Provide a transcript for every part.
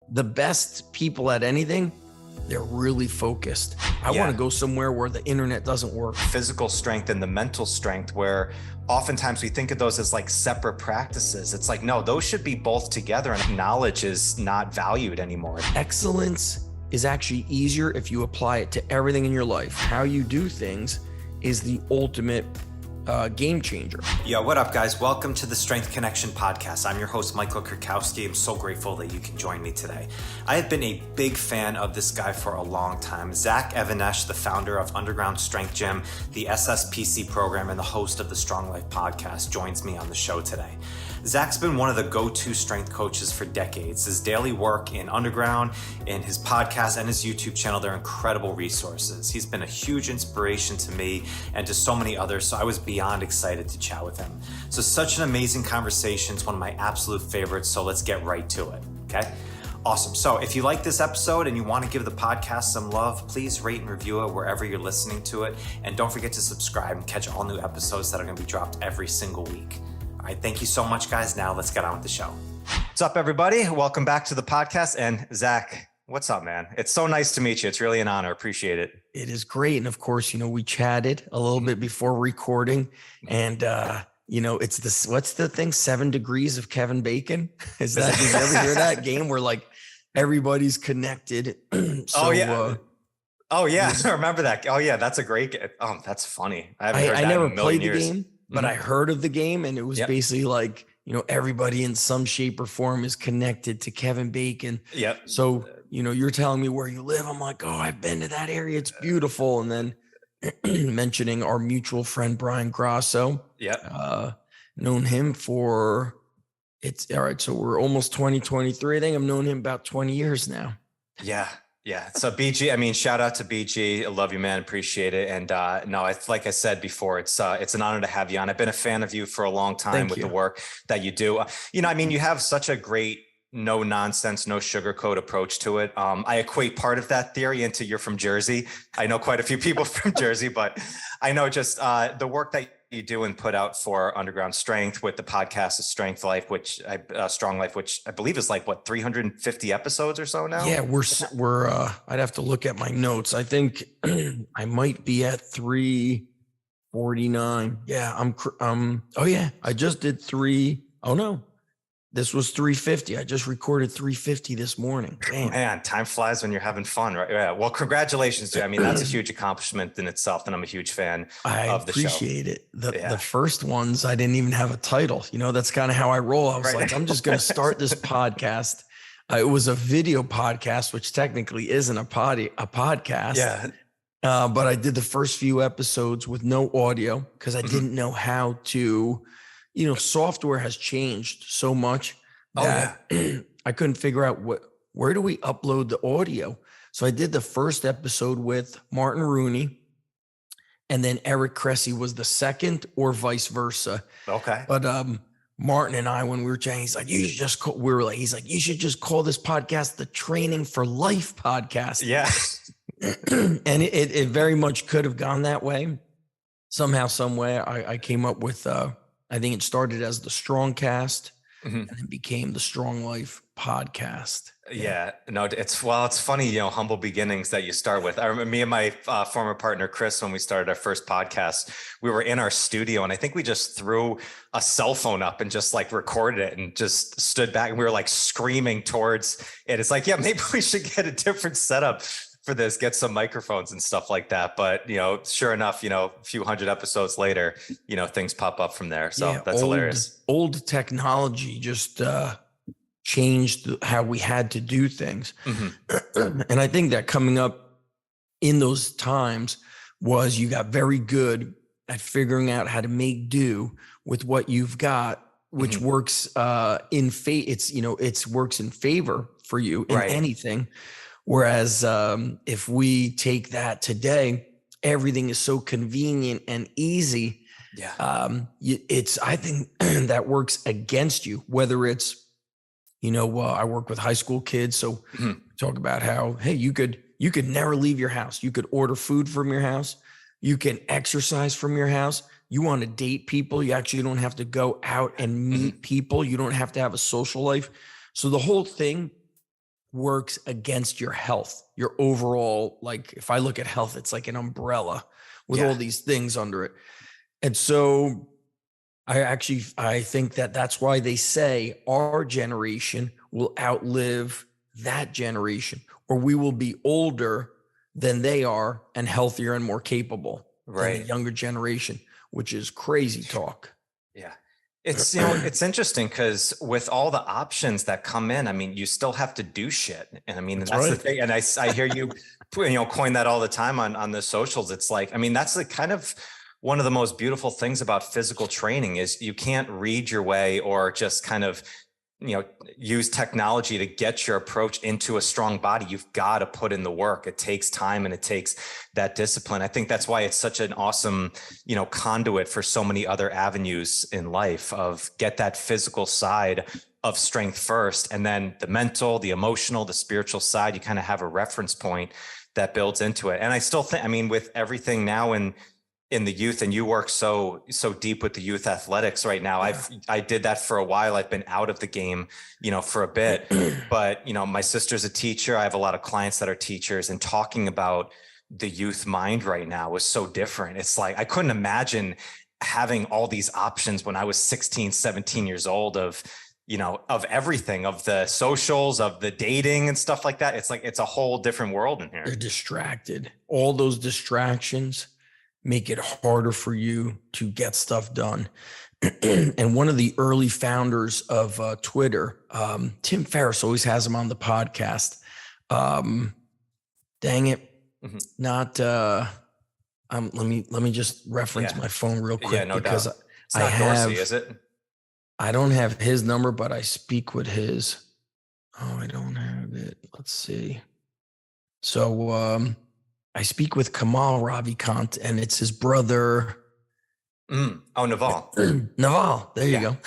the best people at anything, they're really focused. I want to go somewhere where the internet doesn't work. Physical strength and the mental strength, where oftentimes we think of those as like separate practices. It's like, no, those should be both together, and knowledge is not valued anymore. Excellence is actually easier if you apply it to everything in your life. How you do things is the ultimate game changer. Yo, what up, guys? Welcome to the Strength Connection podcast. I'm your host, Michael Kurkowski. I'm so grateful that you can join me today. I have been a big fan of this guy for a long time. Zach Evanesh, the founder of Underground Strength Gym, the SSPC program, and the host of the Strong Life podcast, joins me on the show today. Zach's been one of the go-to strength coaches for decades. His daily work in Underground, in his podcast, and his YouTube channel, they're incredible resources. He's been a huge inspiration to me and to so many others, so I was beyond excited to chat with him. So such an amazing conversation. It's one of my absolute favorites, so let's get right to it, okay? Awesome. So if you like this episode and you want to give the podcast some love, please rate and review it wherever you're listening to it. And don't forget to subscribe and catch all new episodes that are going to be dropped every single week. All right, thank you so much, guys. Now let's get on with the show. What's up, everybody? Welcome back to the podcast. And Zach, what's up, man? It's so nice to meet you. It's really an honor. Appreciate it. It is great. And of course, we chatted a little bit before recording, and it's this, what's the thing? 7 degrees of Kevin Bacon. Did you ever hear that game where like everybody's connected? Oh yeah. I remember that. Oh yeah. That's a great game. Oh, that's funny. I never played the game, but I heard of the game, and it was basically like, everybody in some shape or form is connected to Kevin Bacon. Yep. So, you're telling me where you live. I'm like, oh, I've been to that area. It's beautiful. And then mentioning our mutual friend, Brian Grasso. Yep. Known him for, it's all right. So we're almost 2023. I think I've known him about 20 years now. Yeah. Yeah. So BG, shout out to BG. I love you, man. Appreciate it. And it's like I said before, it's an honor to have you on. I've been a fan of you for a long time with the work that you do. You have such a great, no nonsense, no sugarcoat approach to it. I equate part of that theory into you're from Jersey. I know quite a few people from Jersey, but I know just the work that you do and put out for Underground Strength with the podcast of Strong Life, which I believe is like 350 episodes or so now. Yeah, we're I'd have to look at my notes. I think I might be at 349. Yeah, I just did this was 350. I just recorded 350 this morning. Damn. Man, time flies when you're having fun, right? Yeah. Well, congratulations, dude. That's a huge accomplishment in itself, and I'm a huge fan of the show. I appreciate it. The first ones, I didn't even have a title. That's kind of how I roll. I was like, I'm just going to start this podcast. It was a video podcast, which technically isn't a podcast. Yeah. But I did the first few episodes with no audio because I didn't know how to. Software has changed so much that I couldn't figure out where do we upload the audio? So I did the first episode with Martin Rooney, and then Eric Cressy was the second, or vice versa. Okay. But Martin and I, when we were chatting, he's like, you should just call, you should just call this podcast the Training for Life podcast. Yeah. And it very much could have gone that way. Somehow, some way I came up with, I think it started as the Strongcast and it became the Strong Life podcast. Yeah, no, it's funny, humble beginnings that you start with. I remember me and my former partner, Chris, when we started our first podcast, we were in our studio, and I think we just threw a cell phone up and just like recorded it and just stood back, and we were like screaming towards it. It's like, yeah, maybe we should get a different setup for this, get some microphones and stuff like that. But, sure enough, a few hundred episodes later, things pop up from there. So that's hilarious. Old technology just changed how we had to do things. And I think that coming up in those times was you got very good at figuring out how to make do with what you've got, which works it works in favor for you in anything. Whereas if we take that today, everything is so convenient and easy. Yeah. I think that works against you, whether it's, I work with high school kids. So talk about how, hey, you could never leave your house. You could order food from your house. You can exercise from your house. You want to date people. You actually don't have to go out and meet people. You don't have to have a social life. So the whole thing works against your health, your overall, like if I look at health, it's like an umbrella with all these things under it. And so I think that that's why they say our generation will outlive that generation, or we will be older than they are and healthier and more capable than the younger generation, which is crazy talk. Yeah. It's, it's interesting because with all the options that come in, I mean, you still have to do shit. And I mean, that's the thing. And I hear you, coin that all the time on the socials. It's like, I mean, that's the kind of one of the most beautiful things about physical training is you can't read your way or just kind of, use technology to get your approach into a strong body. You've got to put in the work. It takes time and it takes that discipline. I think that's why it's such an awesome, conduit for so many other avenues in life of get that physical side of strength first. And then the mental, the emotional, the spiritual side, you kind of have a reference point that builds into it. And I still think, I mean, with everything now in the youth, and you work so deep with the youth athletics right now. I did that for a while. I've been out of the game, for a bit, but my sister's a teacher. I have a lot of clients that are teachers, and talking about the youth mind right now is so different. It's like, I couldn't imagine having all these options when I was 16, 17 years old of everything, of the socials, of the dating and stuff like that. It's like, it's a whole different world in here. They're distracted. All those distractions make it harder for you to get stuff done. And one of the early founders of Twitter, Tim Ferriss, always has him on the podcast. Dang it. Not, let me just reference my phone real quick. Yeah, no because doubt. It's not Dorsey, is it? I don't have his number, but I speak with his. Oh, I don't have it. Let's see. So, I speak with Kamal Ravikant, and it's his brother. Oh, Naval. Naval. There you go.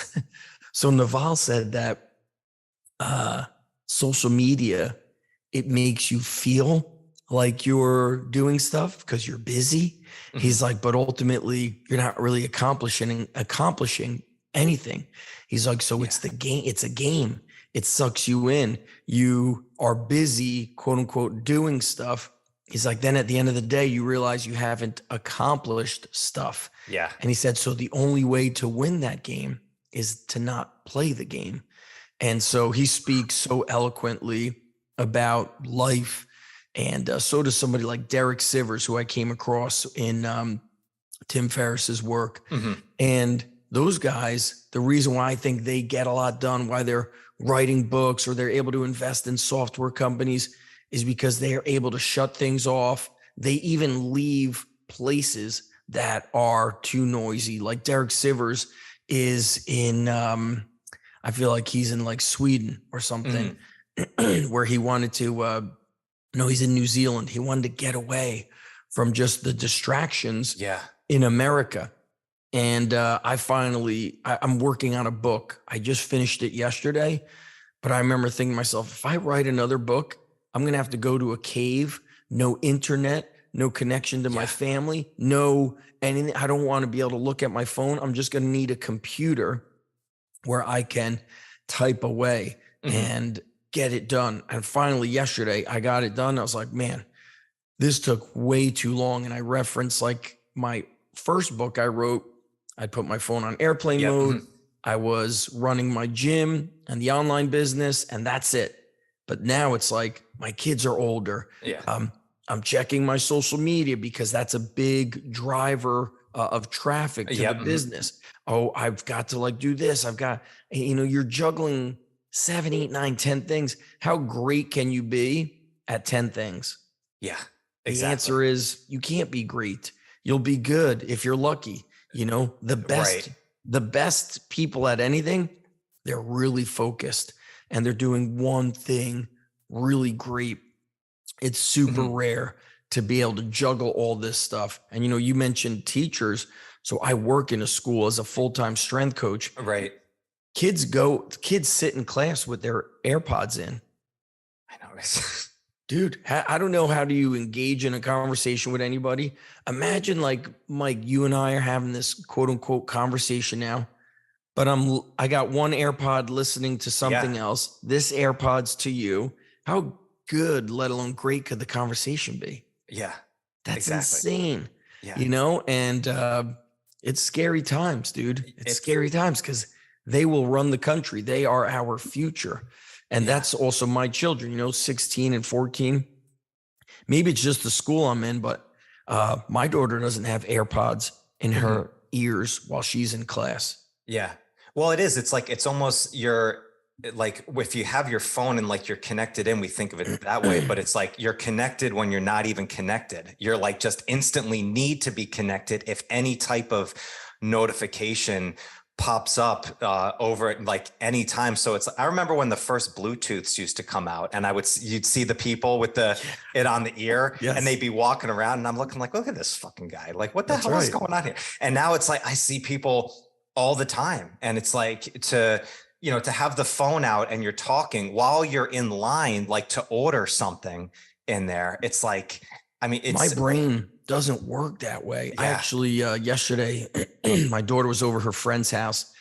So Naval said that social media, it makes you feel like you're doing stuff because you're busy. He's like, but ultimately you're not really accomplishing anything. He's like, so it's the game. It's a game. It sucks you in. You are busy, quote unquote, doing stuff. He's like, then at the end of the day, you realize you haven't accomplished stuff. Yeah. And he said, so the only way to win that game is to not play the game. And so he speaks so eloquently about life. And so does somebody like Derek Sivers, who I came across in Tim Ferriss's work. And those guys, the reason why I think they get a lot done, why they're writing books or they're able to invest in software companies, is because they are able to shut things off. They even leave places that are too noisy. Like Derek Sivers is in, I feel like he's in like Sweden or something, where he wanted to, no, he's in New Zealand. He wanted to get away from just the distractions in America. And I'm working on a book. I just finished it yesterday, but I remember thinking to myself, if I write another book, I'm going to have to go to a cave, no internet, no connection to my family, no anything. I don't want to be able to look at my phone. I'm just going to need a computer where I can type away and get it done. And finally, yesterday, I got it done. I was like, man, this took way too long. And I referenced like my first book I wrote. I put my phone on airplane mode. I was running my gym and the online business, and that's it. But now it's like my kids are older. I'm checking my social media because that's a big driver of traffic to the business. Oh, I've got to like do this. I've got, you're juggling 7, 8, 9, 10 things. How great can you be at 10 things? Yeah, exactly. The answer is you can't be great. You'll be good if you're lucky. The best people at anything, they're really focused and they're doing one thing really great. It's super rare to be able to juggle all this stuff. And, you mentioned teachers. So I work in a school as a full-time strength coach. Right. Kids sit in class with their AirPods in. I know. Dude, I don't know. How do you engage in a conversation with anybody? Imagine like, Mike, you and I are having this quote unquote conversation now, but I got one AirPod listening to something else. This AirPod's to you. how good, let alone great, could the conversation be? Yeah, That's exactly. insane, Yeah. and it's scary times, dude. It's It's scary times because they will run the country. They are our future. And yeah. that's also my children, 16 and 14. Maybe it's just the school I'm in, but my daughter doesn't have AirPods in Mhm. her ears while she's in class. Yeah. Well, it is. It's like it's almost like if you have your phone and like you're connected in, we think of it that way, but it's like you're connected when you're not even connected. You're like just instantly need to be connected if any type of notification pops up over it like any time. So I remember when the first Bluetooths used to come out, and you'd see the people with it on the ear, and Yes, they'd be walking around, and I'm looking like, look at this fucking guy. Like, what the that's hell is right. going on here? And now it's like I see people all the time, and it's like to have the phone out and you're talking while you're in line, like to order something in there. It's like, I mean, My it's brain doesn't work that way. I yeah. actually, yesterday, my daughter was over her friend's house,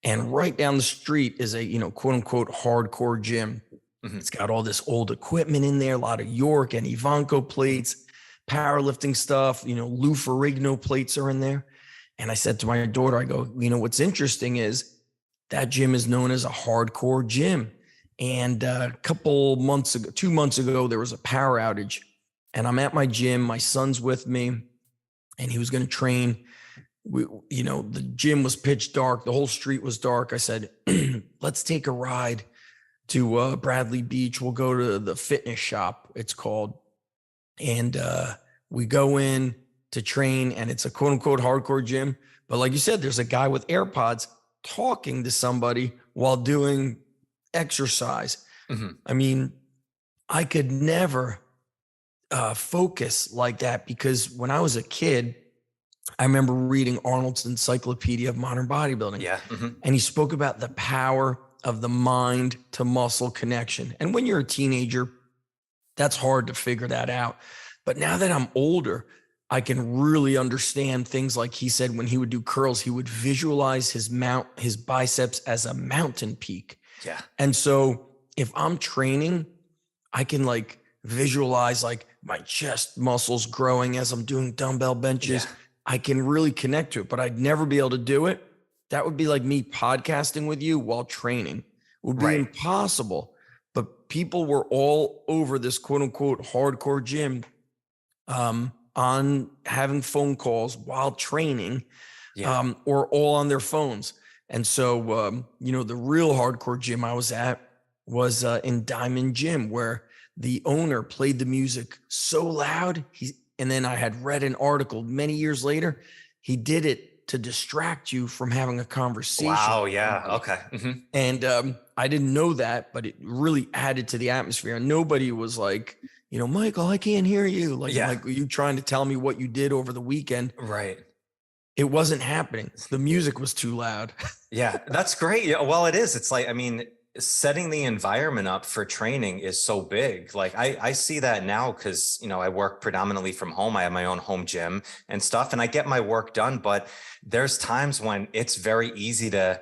and right down the street is a, quote unquote, hardcore gym. Mhm. It's got all this old equipment in there, a lot of York and Ivanko plates, powerlifting stuff, Lou Ferrigno plates are in there. And I said to my daughter, I go, what's interesting is that gym is known as a hardcore gym. And a couple months ago, 2 months ago, there was a power outage. And I'm at my gym. My son's with me, and he was going to train. The gym was pitch dark. The whole street was dark. I said, let's take a ride to Bradley Beach. We'll go to the fitness shop, it's called. And we go in to train, and it's a quote unquote hardcore gym. But like you said, there's a guy with AirPods talking to somebody while doing exercise. Mhm. I mean, I could never focus like that, because when I was a kid, I remember reading Arnold's Encyclopedia of Modern Bodybuilding, Yeah. Mhm. and he spoke about the power of the mind to muscle connection. And when you're a teenager, that's hard to figure that out. But now that I'm older, I can really understand things like he said when he would do curls, he would visualize his biceps as a mountain peak. Yeah. And so if I'm training, I can like visualize like my chest muscles growing as I'm doing dumbbell benches. Yeah. I can really connect to it, but I'd never be able to do it. That would be like me podcasting with you while training. It would be Right. impossible. But people were all over this quote unquote hardcore gym on having phone calls while training, Yeah. or all on their phones. And so, the real hardcore gym I was at was in Diamond Gym, where the owner played the music so loud. And then I had read an article many years later. He did it to distract you from having a conversation. Wow. Yeah. Okay. Mhm. And I didn't know that, but it really added to the atmosphere. And nobody was like, Michael, I can't hear you. Like, Yeah. like, are you trying to tell me what you did over the weekend? Right. It wasn't happening. The music was too loud. Yeah, that's great. Yeah, well, it is. It's like, I mean, setting the environment up for training is so big. Like I see that now because, I work predominantly from home. I have my own home gym and stuff, and I get my work done. But there's times when it's very easy to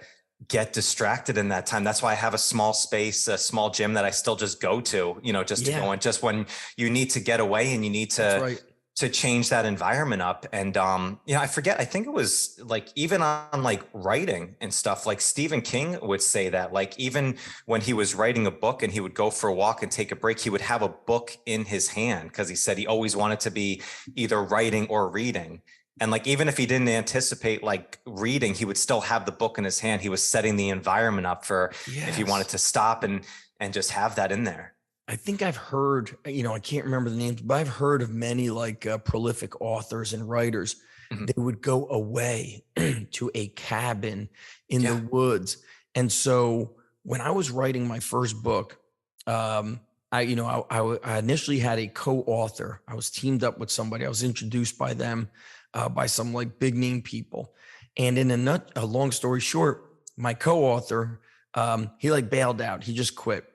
get distracted in that time. That's why I have a small space, a small gym that I still just go to, just to go in, just when you need to get away and you need That's to right. change that environment up. And I forget, I think it was like even on like writing and stuff, like Stephen King would say that, like even when he was writing a book and he would go for a walk and take a break, he would have a book in his hand, because he said he always wanted to be either writing or reading. And like even if he didn't anticipate like reading, he would still have the book in his hand. He was setting the environment up for if he wanted to stop and just have that in there. I think I've heard, I can't remember the names, but I've heard of many like prolific authors and writers. Mhm. They would go away to a cabin in Yeah. the woods. And so when I was writing my first book, I initially had a co-author. I was teamed up with somebody. I was introduced by them, by some like big name people. And in a long story short, my co-author, he like bailed out. He just quit,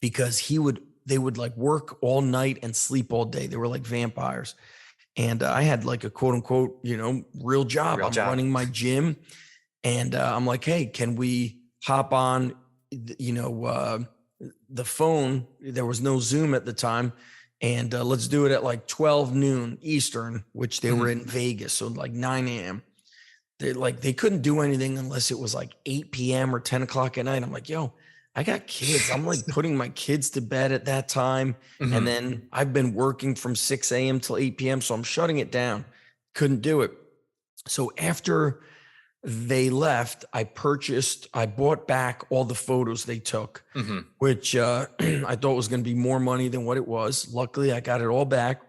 because they would like work all night and sleep all day. They were like vampires. And I had like a quote unquote, real job. Real I'm job. running my gym, and I'm like, hey, can we hop on, the phone, there was no Zoom at the time. And let's do it at like 12 noon Eastern, which they were in Vegas. So like 9 a.m. They couldn't do anything unless it was like 8 p.m. or 10 o'clock at night. I'm like, yo, I got kids. I'm like putting my kids to bed at that time. And then I've been working from 6 a.m. till 8 p.m. So I'm shutting it down. Couldn't do it. So after they left, I bought back all the photos they took, which I thought was going to be more money than what it was. Luckily, I got it all back. I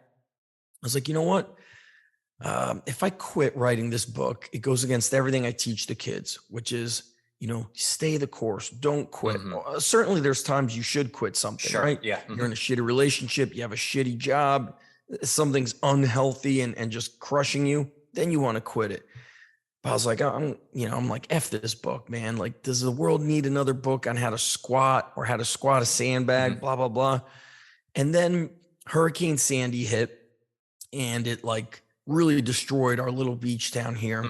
was like, you know what? If I quit writing this book, it goes against everything I teach the kids, which is, stay the course, don't quit. Certainly there's times you should quit something, right? Yeah. You're in a shitty relationship, you have a shitty job, something's unhealthy and just crushing you, then you want to quit it. But I was like, I'm like, F this book, man. Like, does the world need another book on how to squat or how to squat a sandbag, blah, blah, blah. And then Hurricane Sandy hit and it like really destroyed our little beach town here.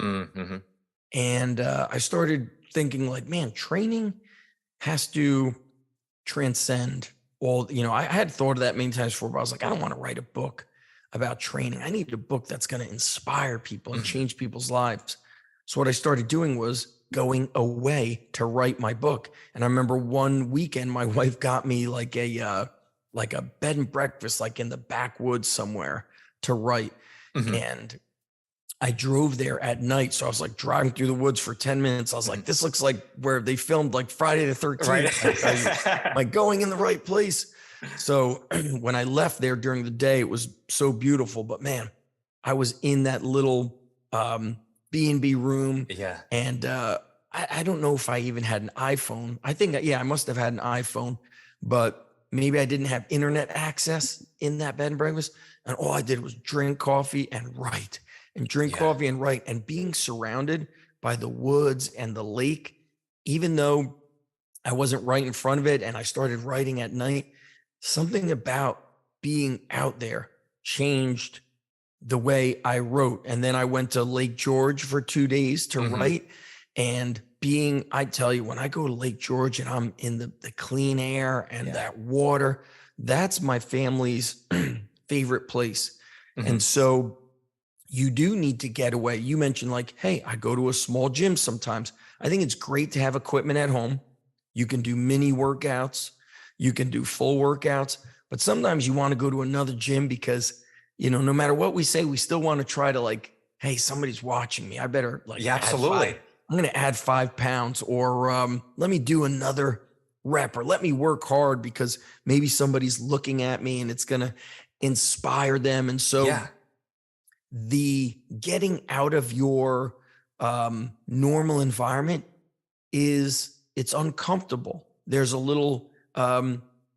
And I started thinking like, man, training has to transcend all, I had thought of that many times before, but I was like, I don't want to write a book about training. I need a book that's going to inspire people and change people's lives. So what I started doing was going away to write my book. And I remember one weekend, my wife got me like a bed and breakfast, like in the backwoods somewhere to write. And I drove there at night. So I was like driving through the woods for 10 minutes. I was like, this looks like where they filmed like Friday the 13th. Right. Like going in the right place. So when I left there during the day, it was so beautiful, but man, I was in that little, B&B room. Yeah. And, I don't know if I even had an iPhone. I think, I must have had an iPhone, but maybe I didn't have internet access in that bed and breakfast. And all I did was drink coffee and write and drink coffee and write, and being surrounded by the woods and the lake, even though I wasn't right in front of it. And I started writing at night, something about being out there changed the way I wrote. And then I went to Lake George for 2 days to write. And I tell you, when I go to Lake George and I'm in the clean air and that water, that's my family's favorite place. And so you do need to get away. You mentioned like, hey, I go to a small gym sometimes. I think it's great to have equipment at home. You can do mini workouts. You can do full workouts. But sometimes you want to go to another gym because, no matter what we say, we still want to try to like, hey, somebody's watching me. I better like, absolutely. I'm going to add 5 pounds, or let me do another rep, or let me work hard because maybe somebody's looking at me and it's going to inspire them. And so the getting out of your normal environment it's uncomfortable. There's a little,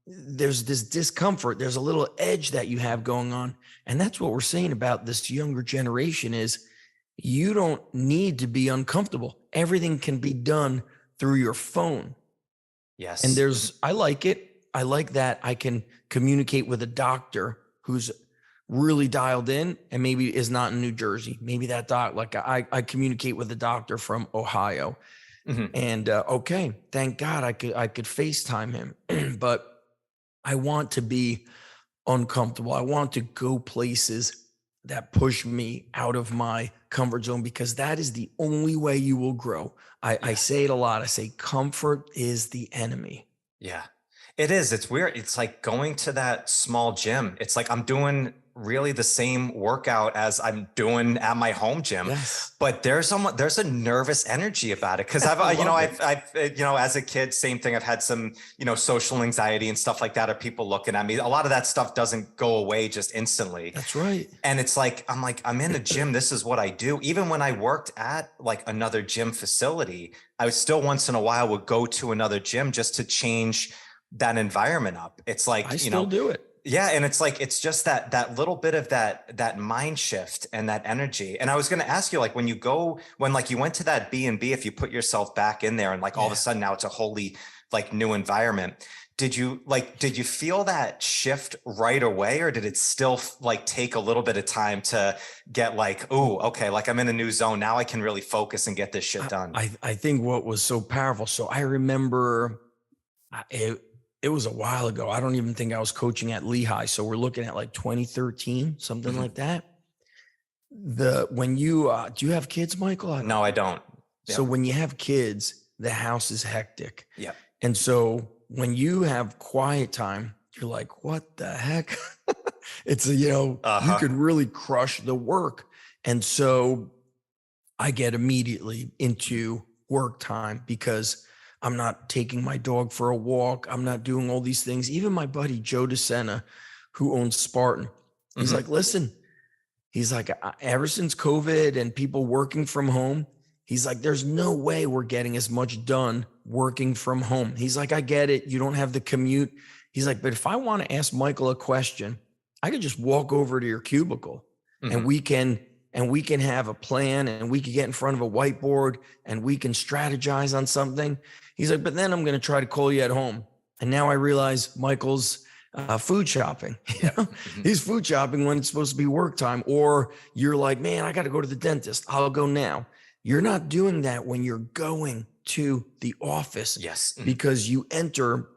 there's this discomfort. There's a little edge that you have going on. And that's what we're saying about this younger generation is you don't need to be uncomfortable. Everything can be done through your phone. Yes. And I like it. I like that I can communicate with a doctor who's really dialed in and maybe is not in New Jersey. Maybe that I communicate with a doctor from Ohio. And okay, thank God I could FaceTime him. But I want to be uncomfortable. I want to go places that push me out of my comfort zone, because that is the only way you will grow. I say it a lot. I say comfort is the enemy. Yeah, it is. It's weird. It's like going to that small gym. It's like I'm doing really the same workout as I'm doing at my home gym, but there's a nervous energy about it. Cause I've as a kid, same thing. I've had some, social anxiety and stuff like that, or people looking at me. A lot of that stuff doesn't go away just instantly. That's right. And it's like, I'm in a gym. This is what I do. Even when I worked at like another gym facility, I was still once in a while would go to another gym just to change that environment up. It's like, I still do it. Yeah. And it's like, it's just that little bit of that mind shift and that energy. And I was going to ask you, like, when you went to that B&B, if you put yourself back in there and like all of a sudden now it's a wholly like new environment, did you feel that shift right away, or did it still like take a little bit of time to get like, oh, okay, like I'm in a new zone now, I can really focus and get this shit done? I think what was so powerful. So I remember it it was a while ago. I don't even think I was coaching at Lehigh. So we're looking at like 2013, something like that. When you, do you have kids, Michael? No, I don't. So when you have kids, the house is hectic. Yeah. And so when you have quiet time, you're like, what the heck? It's you could really crush the work. And so I get immediately into work time because I'm not taking my dog for a walk. I'm not doing all these things. Even my buddy, Joe DeSena, who owns Spartan, he's like, listen, he's like, ever since COVID and people working from home, he's like, there's no way we're getting as much done working from home. He's like, I get it. You don't have the commute. He's like, but if I want to ask Michael a question, I could just walk over to your cubicle and we can have a plan and we could get in front of a whiteboard and we can strategize on something. He's like, but then I'm going to try to call you at home. And now I realize Michael's food shopping. He's food shopping when it's supposed to be work time. Or you're like, man, I got to go to the dentist. I'll go now. You're not doing that when you're going to the office. Yes. Because you enter,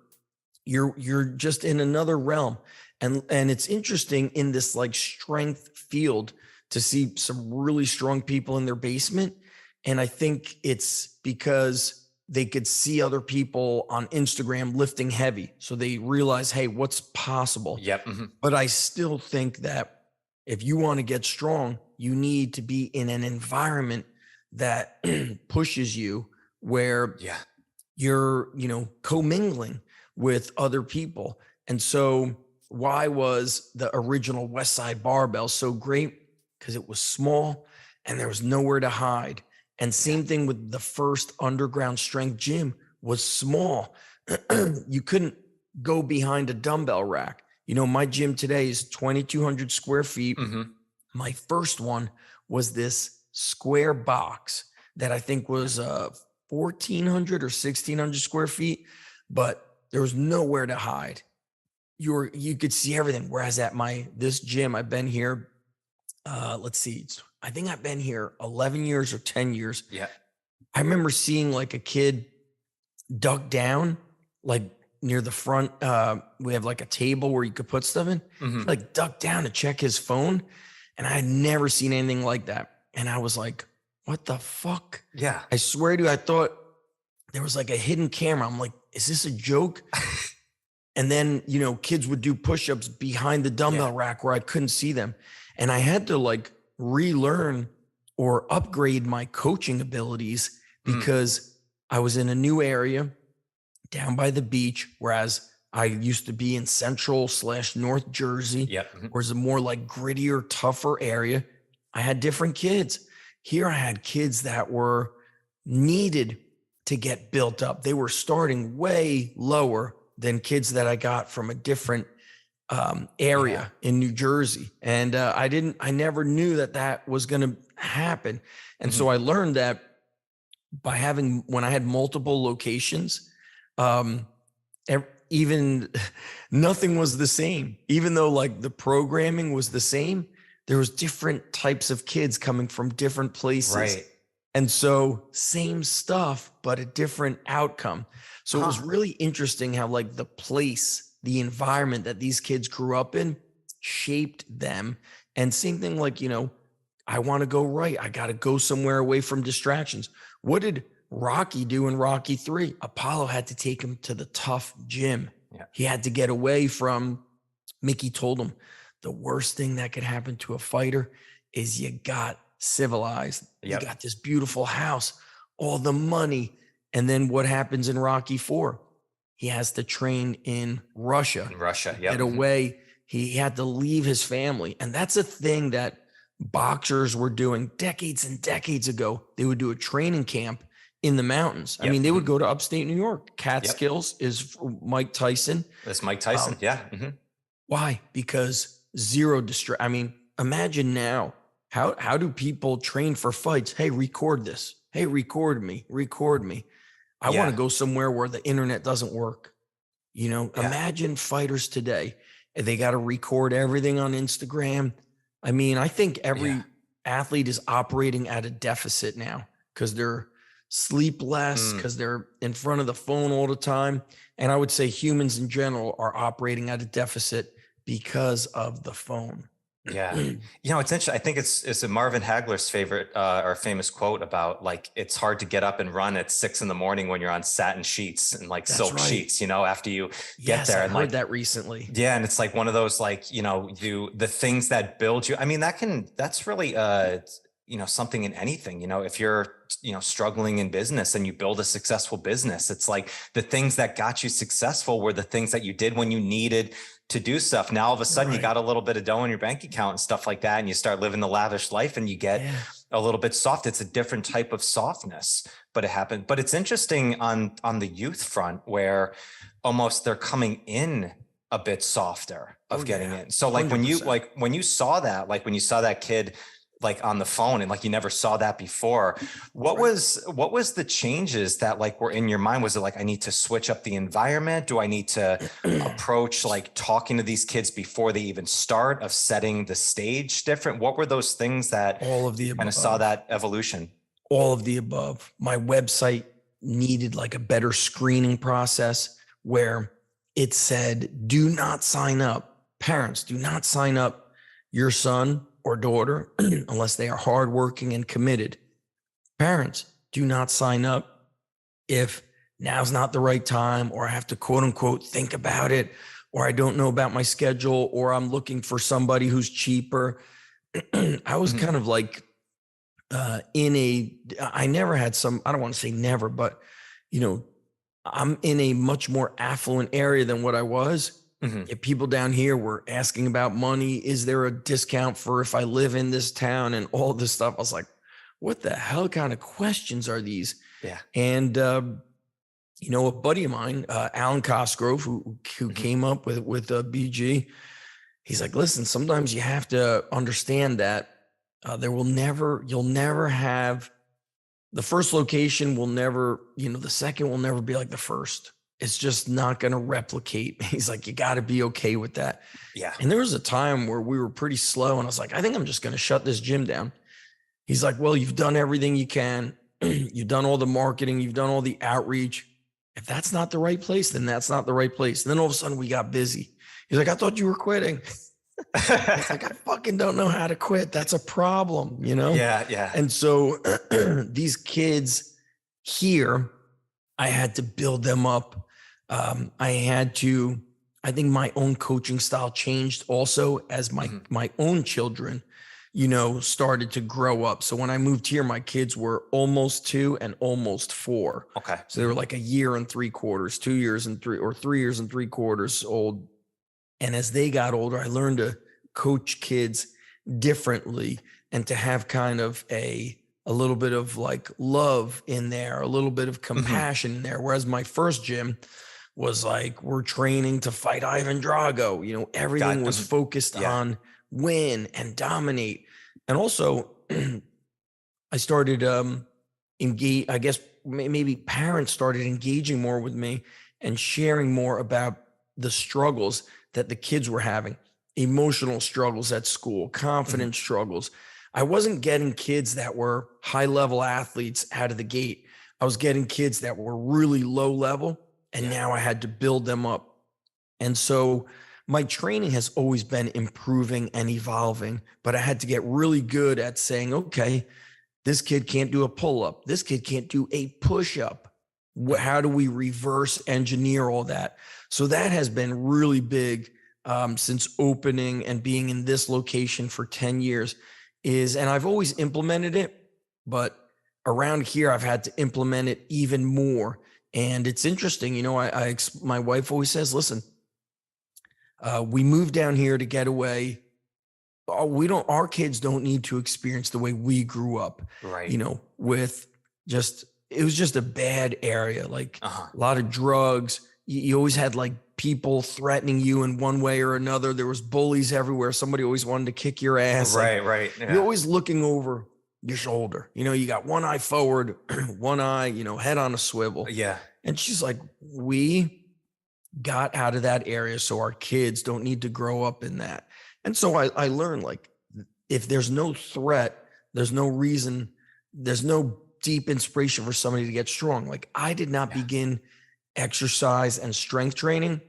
you're just in another realm. And it's interesting in this like strength field to see some really strong people in their basement. And I think it's because they could see other people on Instagram lifting heavy. So they realize, hey, what's possible? Yep. But I still think that if you want to get strong, you need to be in an environment that pushes you where you're, commingling with other people. And so why was the original West Side Barbell so great? Because it was small and there was nowhere to hide. And same thing with the first underground strength gym was small. You couldn't go behind a dumbbell rack. My gym today is 2,200 square feet. My first one was this square box that I think was 1,400 or 1,600 square feet, but there was nowhere to hide. You could see everything. Whereas at this gym, I've been here, let's see, I think I've been here 11 years or 10 years. Yeah. I remember seeing like a kid duck down, like near the front. We have like a table where you could put stuff in, like duck down to check his phone. And I had never seen anything like that. And I was like, what the fuck? Yeah. I swear to you, I thought there was like a hidden camera. I'm like, is this a joke? And then, kids would do push-ups behind the dumbbell rack where I couldn't see them. And I had to like relearn or upgrade my coaching abilities because I was in a new area down by the beach, whereas I used to be in Central/North Jersey, where it's a more like grittier, tougher area. I had different kids. Here I had kids that were needed to get built up. They were starting way lower than kids that I got from a different area in New Jersey. And I never knew that was going to happen. And so I learned that when I had multiple locations, even nothing was the same. Even though like the programming was the same, there was different types of kids coming from different places. Right. And so same stuff, but a different outcome. So it was really interesting how like the place, the environment that these kids grew up in shaped them. And same thing, like, I want to go right. I got to go somewhere away from distractions. What did Rocky do in Rocky 3? Apollo had to take him to the tough gym. Yeah. He had to get away from, Mickey told him, the worst thing that could happen to a fighter is you got civilized. You got this beautiful house, all the money. And then what happens in Rocky 4? He has to train in Russia. Get away. He had to leave his family. And that's a thing that boxers were doing decades and decades ago. They would do a training camp in the mountains. I mean, they would go to upstate New York. Catskills is Mike Tyson. That's Mike Tyson. Why? Because zero distraction. I mean, imagine now, how do people train for fights? Hey, record this. Hey, record me. I want to go somewhere where the internet doesn't work. Imagine fighters today. They got to record everything on Instagram. I mean, I think every athlete is operating at a deficit now because they're sleep less because they're in front of the phone all the time. And I would say humans in general are operating at a deficit because of the phone. Yeah. It's interesting. I think it's a Marvin Hagler's favorite or famous quote about like, it's hard to get up and run at 6 a.m. when you're on satin sheets and like silk right. sheets, after you get there. I heard that recently. Yeah. And it's like one of those, like, the things that build you. I mean, that's really, something in anything, if you're, struggling in business and you build a successful business, it's like the things that got you successful were the things that you did when you needed to do stuff. Now, all of a sudden you got a little bit of dough in your bank account and stuff like that. And you start living the lavish life and you get a little bit soft. It's a different type of softness, but it happened. But it's interesting on the youth front where almost they're coming in a bit softer of getting in. So like 100%. when you saw that kid like on the phone and like you never saw that before, what was the changes that like were in your mind? Was it like, I need to switch up the environment? Do I need to approach like talking to these kids before they even start, of setting the stage different? What were those things that all of the above, kind of saw that evolution? All of the above. My website needed like a better screening process where it said, do not sign up. Parents, do not sign up your son or daughter unless they are hardworking and committed. Parents, do not sign up if now's not the right time, or I have to quote unquote think about it, or I don't know about my schedule, or I'm looking for somebody who's cheaper. I was kind of like I never had I don't want to say never, but I'm in a much more affluent area than what I was. If people down here were asking about money, is there a discount for if I live in this town and all this stuff? I was like, what the hell kind of questions are these? Yeah. And, a buddy of mine, Alan Cosgrove, who came up with BG, he's like, listen, sometimes you have to understand that you'll never have, the first location will never, the second will never be like the first. It's just not going to replicate. He's like, you got to be okay with that. Yeah. And there was a time where we were pretty slow and I was like, I think I'm just going to shut this gym down. He's like, well, you've done everything you can. You've done all the marketing. You've done all the outreach. If that's not the right place, then that's not the right place. And then all of a sudden we got busy. He's like, I thought you were quitting. It's like, I fucking don't know how to quit. That's a problem, Yeah. Yeah. And so these kids here, I had to build them up. I think my own coaching style changed also as my own children, started to grow up. So when I moved here, my kids were almost 2 and almost 4. Okay. So they were like 1 year and 3/4, 2 years and 3 years and 3/4 old. And as they got older, I learned to coach kids differently and to have kind of a little bit of like love in there, a little bit of compassion in there. Whereas my first gym was like, we're training to fight Ivan Drago. Everything was focused on win and dominate. And also I started engage. I guess maybe parents started engaging more with me and sharing more about the struggles that the kids were having, emotional struggles at school, confidence struggles. I wasn't getting kids that were high level athletes out of the gate. I was getting kids that were really low level, and now I had to build them up. And so my training has always been improving and evolving, but I had to get really good at saying, okay, this kid can't do a pull-up. This kid can't do a push-up. How do we reverse engineer all that? So that has been really big since opening and being in this location for 10 years and I've always implemented it, but around here, I've had to implement it even more. And it's interesting, my wife always says, listen, we moved down here to get away. Our kids don't need to experience the way we grew up, right? It was just a bad area, like a lot of drugs. You always had like people threatening you in one way or another. There was bullies everywhere. Somebody always wanted to kick your ass. Right. Yeah. You're always looking over your shoulder. You got one eye forward, one eye, head on a swivel. Yeah. And she's like, we got out of that area so our kids don't need to grow up in that. And so I learned, like, if there's no threat, there's no reason, there's no deep inspiration for somebody to get strong. Like I did not begin exercise and strength training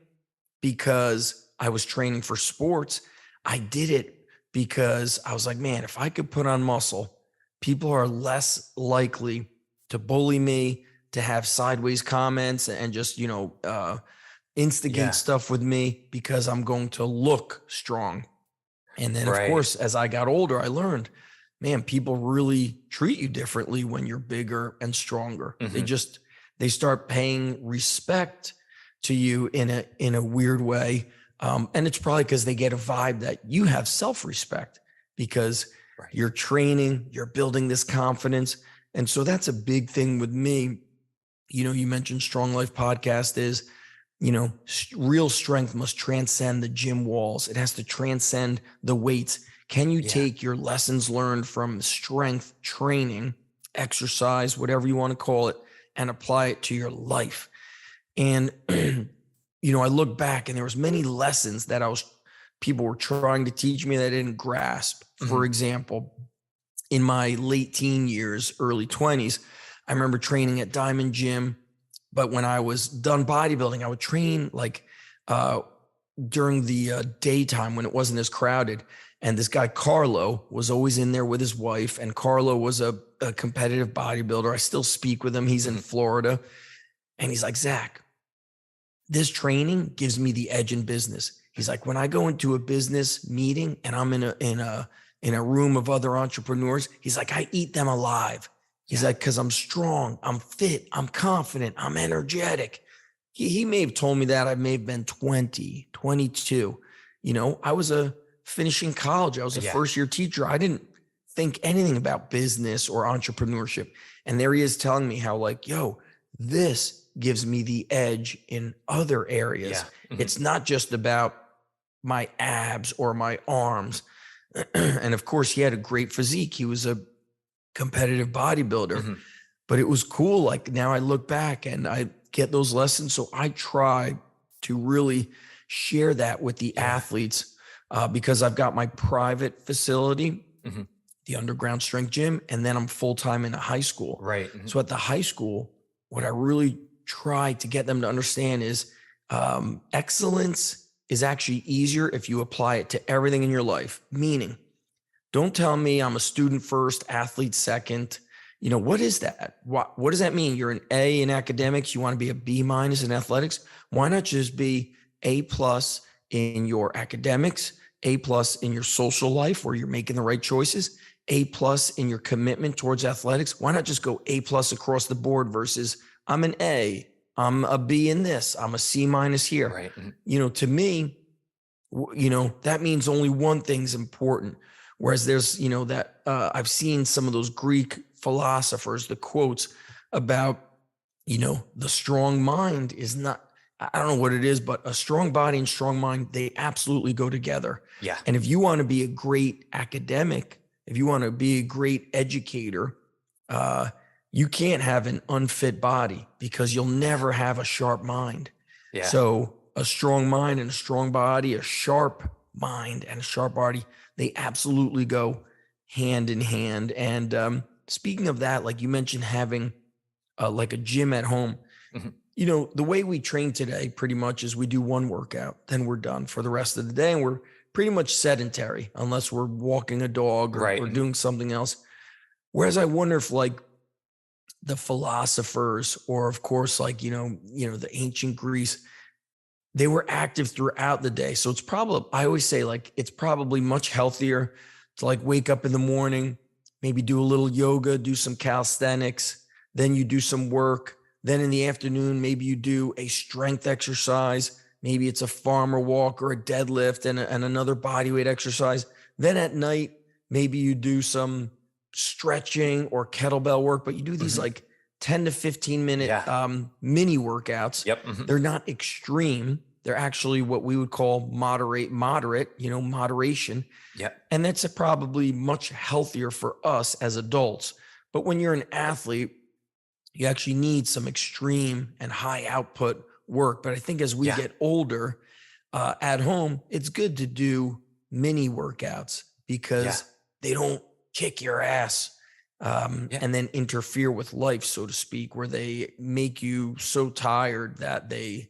because I was training for sports. I did it because I was like, man, if I could put on muscle, people are less likely to bully me, to have sideways comments and just, instigate stuff with me because I'm going to look strong. And then, of course, as I got older, I learned, man, people really treat you differently when you're bigger and stronger. They start paying respect to you in a weird way. And it's probably because they get a vibe that you have self-respect because you're training, you're building this confidence. And so that's a big thing with me. You mentioned Strong Life Podcast is, real strength must transcend the gym walls. It has to transcend the weights. Can you take your lessons learned from strength training, exercise, whatever you want to call it, and apply it to your life? And, I look back and there was many lessons that people were trying to teach me that I didn't grasp. For example, in my late teen years, early 20s, I remember training at Diamond Gym. But when I was done bodybuilding, I would train like during the daytime when it wasn't as crowded. And this guy, Carlo, was always in there with his wife. And Carlo was a competitive bodybuilder. I still speak with him. He's in Florida. And he's like, Zach, this training gives me the edge in business. He's like, when I go into a business meeting and I'm in a room of other entrepreneurs, he's like, I eat them alive. He's like, because I'm strong, I'm fit, I'm confident, I'm energetic. He may have told me that. I may have been 20, 22. I was finishing college. I was a first year teacher. I didn't think anything about business or entrepreneurship. And there he is telling me how this gives me the edge in other areas. It's not just about my abs or my arms. And of course, he had a great physique. He was a competitive bodybuilder, but it was cool. Like now I look back and I get those lessons. So I try to really share that with the athletes because I've got my private facility, the underground strength gym, and then I'm full-time in a high school. Right. So at the high school, what I really try to get them to understand is excellence is actually easier if you apply it to everything in your life. Meaning, don't tell me I'm a student first, athlete second. What is that? What does that mean? You're an A in academics. You want to be a B- in athletics. Why not just be A+ in your academics, A+ in your social life where you're making the right choices, A+ in your commitment towards athletics? Why not just go A+ across the board versus I'm an A, I'm a B in this, I'm a C- here. Right. To me, that means only one thing's important. Whereas there's, I've seen some of those Greek philosophers, the quotes about, the strong mind is not, I don't know what it is, but a strong body and strong mind, they absolutely go together. Yeah. And if you want to be a great academic, if you want to be a great educator, you can't have an unfit body because you'll never have a sharp mind. Yeah. So a strong mind and a strong body, a sharp mind and a sharp body, they absolutely go hand in hand. And speaking of that, like you mentioned, having like a gym at home, the way we train today pretty much is we do one workout, then we're done for the rest of the day. And we're pretty much sedentary unless we're walking a dog or doing something else. Whereas I wonder if like the philosophers or of course, like, the ancient Greece, they were active throughout the day. So I always say like, it's probably much healthier to like wake up in the morning, maybe do a little yoga, do some calisthenics, then you do some work. Then in the afternoon, maybe you do a strength exercise. Maybe it's a farmer walk or a deadlift and another bodyweight exercise. Then at night, maybe you do some stretching or kettlebell work, but you do these like 10 to 15 minute mini workouts. They're not extreme. They're actually what we would call moderate, moderation. And that's probably much healthier for us as adults. But when you're an athlete, you actually need some extreme and high output work. But I think as we get older at home, it's good to do mini workouts because they don't kick your ass and then interfere with life, so to speak, where they make you so tired that they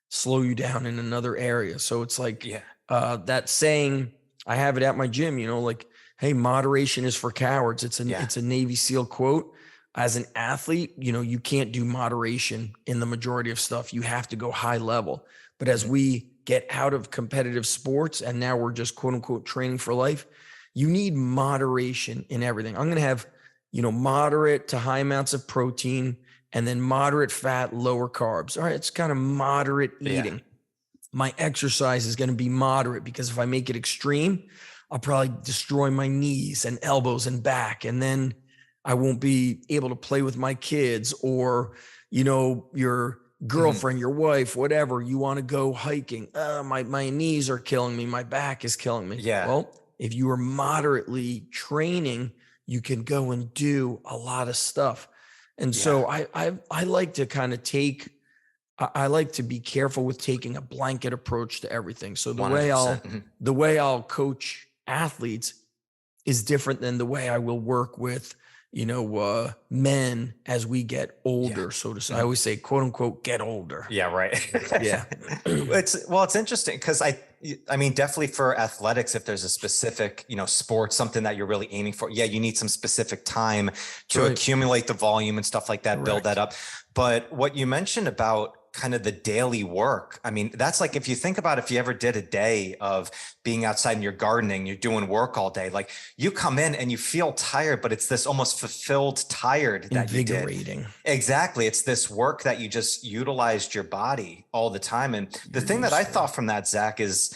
slow you down in another area. So it's like that saying, I have it at my gym, like, hey, moderation is for cowards. It's a Navy SEAL quote. As an athlete, you can't do moderation in the majority of stuff. You have to go high level. But as we get out of competitive sports and now we're just quote unquote training for life, you need moderation in everything. I'm going to have, moderate to high amounts of protein and then moderate fat, lower carbs. All right. It's kind of moderate eating. My exercise is going to be moderate, because if I make it extreme, I'll probably destroy my knees and elbows and back. And then I won't be able to play with my kids, or, your girlfriend, your wife, whatever, you want to go hiking. My knees are killing me. My back is killing me. Yeah. Well, if you are moderately training, you can go and do a lot of stuff. And so I like to kind of I like to be careful with taking a blanket approach to everything. So the way I'll coach athletes is different than the way I will work with, men as we get older. So to say, I always say, quote unquote, get older. Yeah. Right. Yeah. It's interesting, because I mean, definitely for athletics, if there's a specific, sport, something that you're really aiming for, you need some specific time to accumulate the volume and stuff like that, build that up. But what you mentioned about kind of the daily work, I mean, that's like, if you think about, if you ever did a day of being outside and you're gardening, you're doing work all day, like you come in and you feel tired, but it's this almost fulfilled tired that invigorating. You did. Exactly. It's this work that you just utilized your body all the time. And the thing that I thought from that, Zach, is,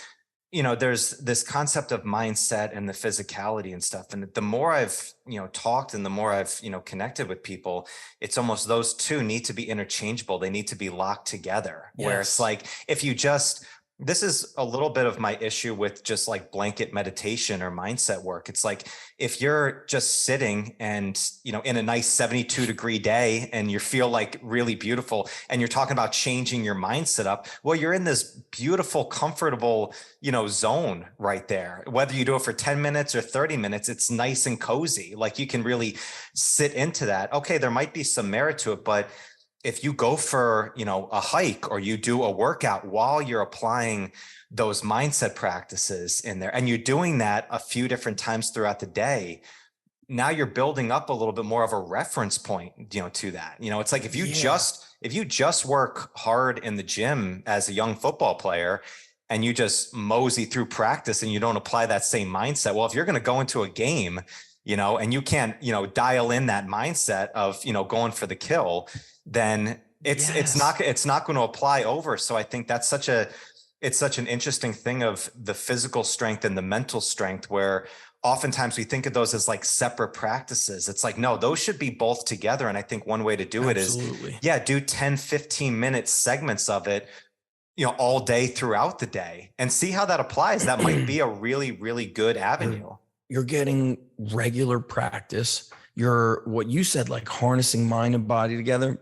there's this concept of mindset and the physicality and stuff. And the more I've, talked and the more I've, connected with people, it's almost those two need to be interchangeable. They need to be locked together, where it's like, if you just, this is a little bit of my issue with just like blanket meditation or mindset work. It's like, if you're just sitting and, in a nice 72-degree day and you feel like really beautiful and you're talking about changing your mindset up, well, you're in this beautiful, comfortable, zone right there. Whether you do it for 10 minutes or 30 minutes, it's nice and cozy. Like you can really sit into that. Okay, there might be some merit to it, but if you go for, a hike or you do a workout while you're applying those mindset practices in there, and you're doing that a few different times throughout the day, now you're building up a little bit more of a reference point, to that. It's like if you just work hard in the gym as a young football player and you just mosey through practice and you don't apply that same mindset, well, if you're going to go into a game, and you can't, dial in that mindset of, going for the kill, then it's not going to apply over. So I think that's it's such an interesting thing of the physical strength and the mental strength, where oftentimes we think of those as like separate practices. It's like, no, those should be both together. And I think one way to do it is, do 10, 15 minute segments of it, all day throughout the day, and see how that applies. That might be a really, really good avenue. You're getting regular practice. You're, what you said, like harnessing mind and body together.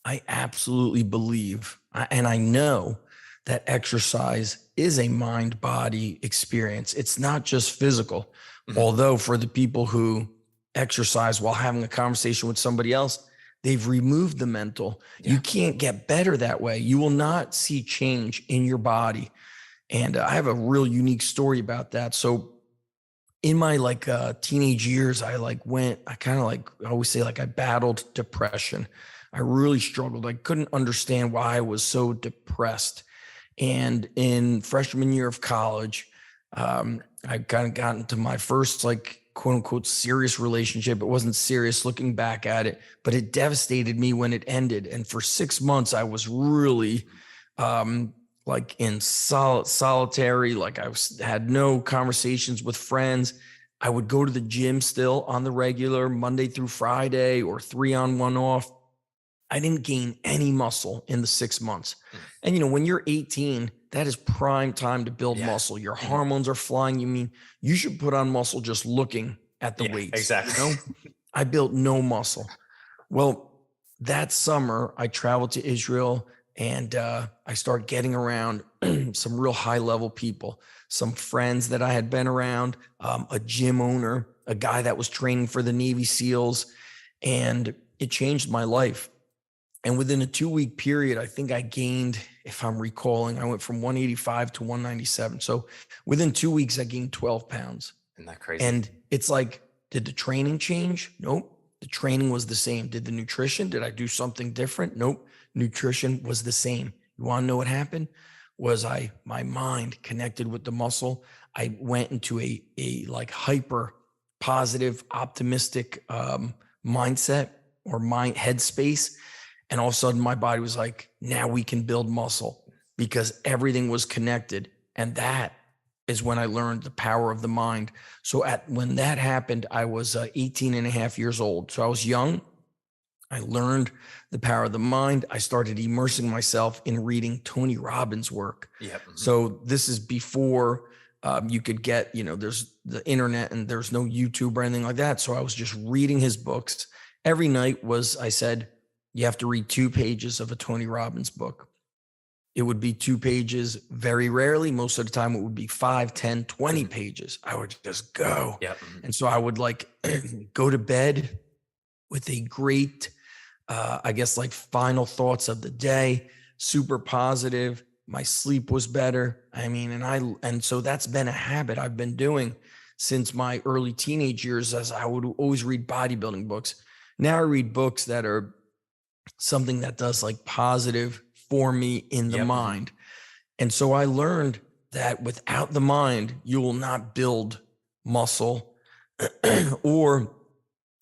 I absolutely believe, and I know that exercise is a mind-body experience. It's not just physical. Although for the people who exercise while having a conversation with somebody else, they've removed the mental. You can't get better that way. You will not see change in your body. And I have a real unique story about that. So in my teenage years, I always say, I battled depression. I really struggled. I couldn't understand why I was so depressed. And in freshman year of college, I kind of got into my first quote unquote serious relationship. It wasn't serious looking back at it, but it devastated me when it ended. And for 6 months, I was really in solitary, had no conversations with friends. I would go to the gym still on the regular Monday through Friday, or 3 on 1 off. I didn't gain any muscle in the 6 months. And, when you're 18, that is prime time to build muscle. Your hormones are flying. You should put on muscle just looking at the weights. Exactly. I built no muscle. Well, that summer I traveled to Israel, and I started getting around some real high level people, some friends that I had been around, a gym owner, a guy that was training for the Navy SEALs, and it changed my life. And within a 2-week period, I think I gained, if I'm recalling, I went from 185 to 197. So within 2 weeks, I gained 12 pounds. Isn't that crazy? And it's like, did the training change? Nope. The training was the same. Did the nutrition? Did I do something different? Nope. Nutrition was the same. You want to know what happened? Was my mind connected with the muscle. I went into a like hyper positive, optimistic mindset or mind headspace. And all of a sudden my body was like, now we can build muscle, because everything was connected. And that is when I learned the power of the mind. So when that happened, I was 18 and a half years old. So I was young. I learned the power of the mind. I started immersing myself in reading Tony Robbins' work. Yep. So this is before you could get, there's the internet and there's no YouTube or anything like that. So I was just reading his books. Every night I said, you have to read 2 pages of a Tony Robbins book. It would be 2 pages very rarely. Most of the time it would be 5, 10, 20 pages. I would just go. Yep. And so I would like go to bed with a great, final thoughts of the day, super positive. My sleep was better. And so that's been a habit I've been doing since my early teenage years, as I would always read bodybuilding books. Now I read books that are something that does like positive for me in the mind. And so I learned that without the mind, you will not build muscle or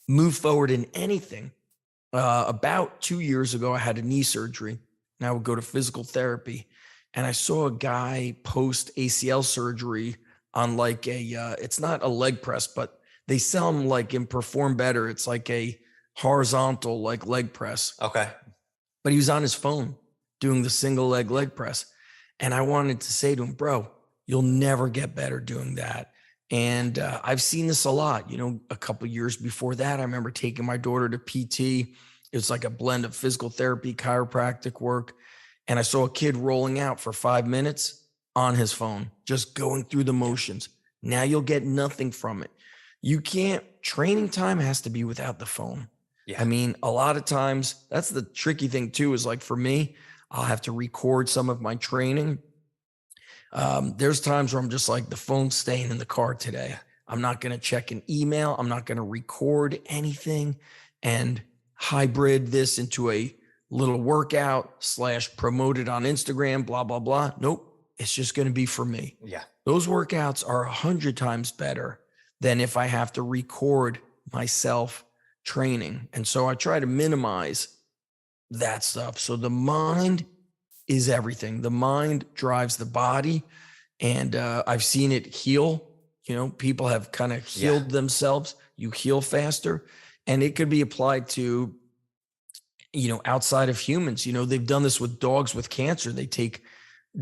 move forward in anything. About 2 years ago, I had a knee surgery and I would go to physical therapy, and I saw a guy post ACL surgery on like it's not a leg press, but they sell them like in Perform Better. It's like a horizontal like leg press. Okay. But he was on his phone doing the single leg press. And I wanted to say to him, bro, you'll never get better doing that. And I've seen this a lot. A couple of years before that, I remember taking my daughter to PT. It was like a blend of physical therapy, chiropractic work. And I saw a kid rolling out for 5 minutes on his phone, just going through the motions. Now you'll get nothing from it. Training time has to be without the phone. Yeah. A lot of times, that's the tricky thing too, is like for me, I'll have to record some of my training. There's times where I'm just like, the phone's staying in the car today. I'm not going to check an email. I'm not going to record anything and hybrid this into a little workout / promote it on Instagram, blah, blah, blah. Nope. It's just going to be for me. Yeah. Those workouts are 100 times better than if I have to record myself training. And so I try to minimize that stuff. So the mind is everything. The mind drives the body, and I've seen it heal. People have kind of healed themselves. You heal faster, and it could be applied to, outside of humans. They've done this with dogs with cancer. They take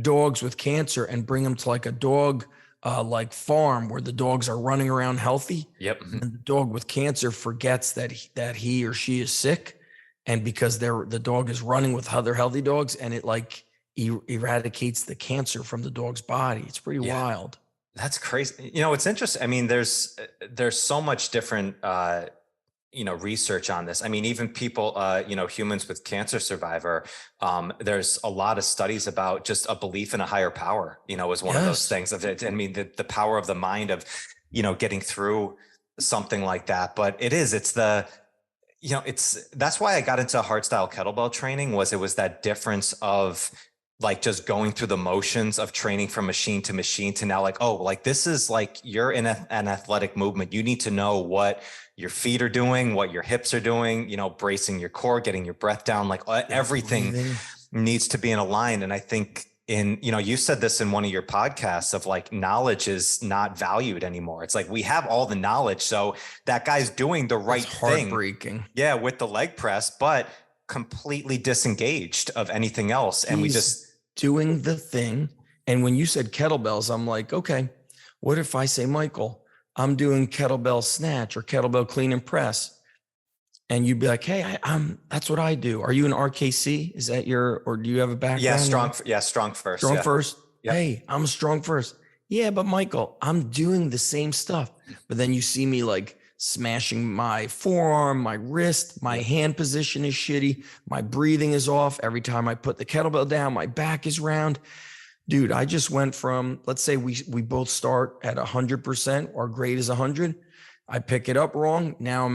dogs with cancer and bring them to like a dog like farm where the dogs are running around healthy. Yep. And the dog with cancer forgets that he or she is sick. And because the dog is running with other healthy dogs, and it like eradicates the cancer from the dog's body. It's pretty wild. That's crazy. It's interesting. There's so much different, research on this. Even people, humans with cancer survivor, there's a lot of studies about just a belief in a higher power, is one of those things of it. The power of the mind of, getting through something like that. But that's why I got into hardstyle kettlebell training. It was that difference of like just going through the motions of training from machine to machine to now like, oh, like this is like you're in an athletic movement. You need to know what your feet are doing, what your hips are doing, bracing your core, getting your breath down, like everything needs to be in a line. And I think you said this in one of your podcasts of like, knowledge is not valued anymore. It's like, we have all the knowledge. So that guy's doing the right thing. Heartbreaking. Yeah. With the leg press, but completely disengaged of anything else. And we just doing the thing. And when you said kettlebells, I'm like, okay, what if I say, Michael, I'm doing kettlebell snatch or kettlebell clean and press. And you'd be like, hey, that's what I do. Are you an RKC? Is that or do you have a background? Yeah, strong first. Strong first. Yep. Hey, I'm strong first. Yeah, but Michael, I'm doing the same stuff. But then you see me like smashing my forearm, my wrist, my hand position is shitty. My breathing is off. Every time I put the kettlebell down, my back is round. Dude, I just went from, let's say we both start at 100%, our grade is 100. I pick it up wrong. Now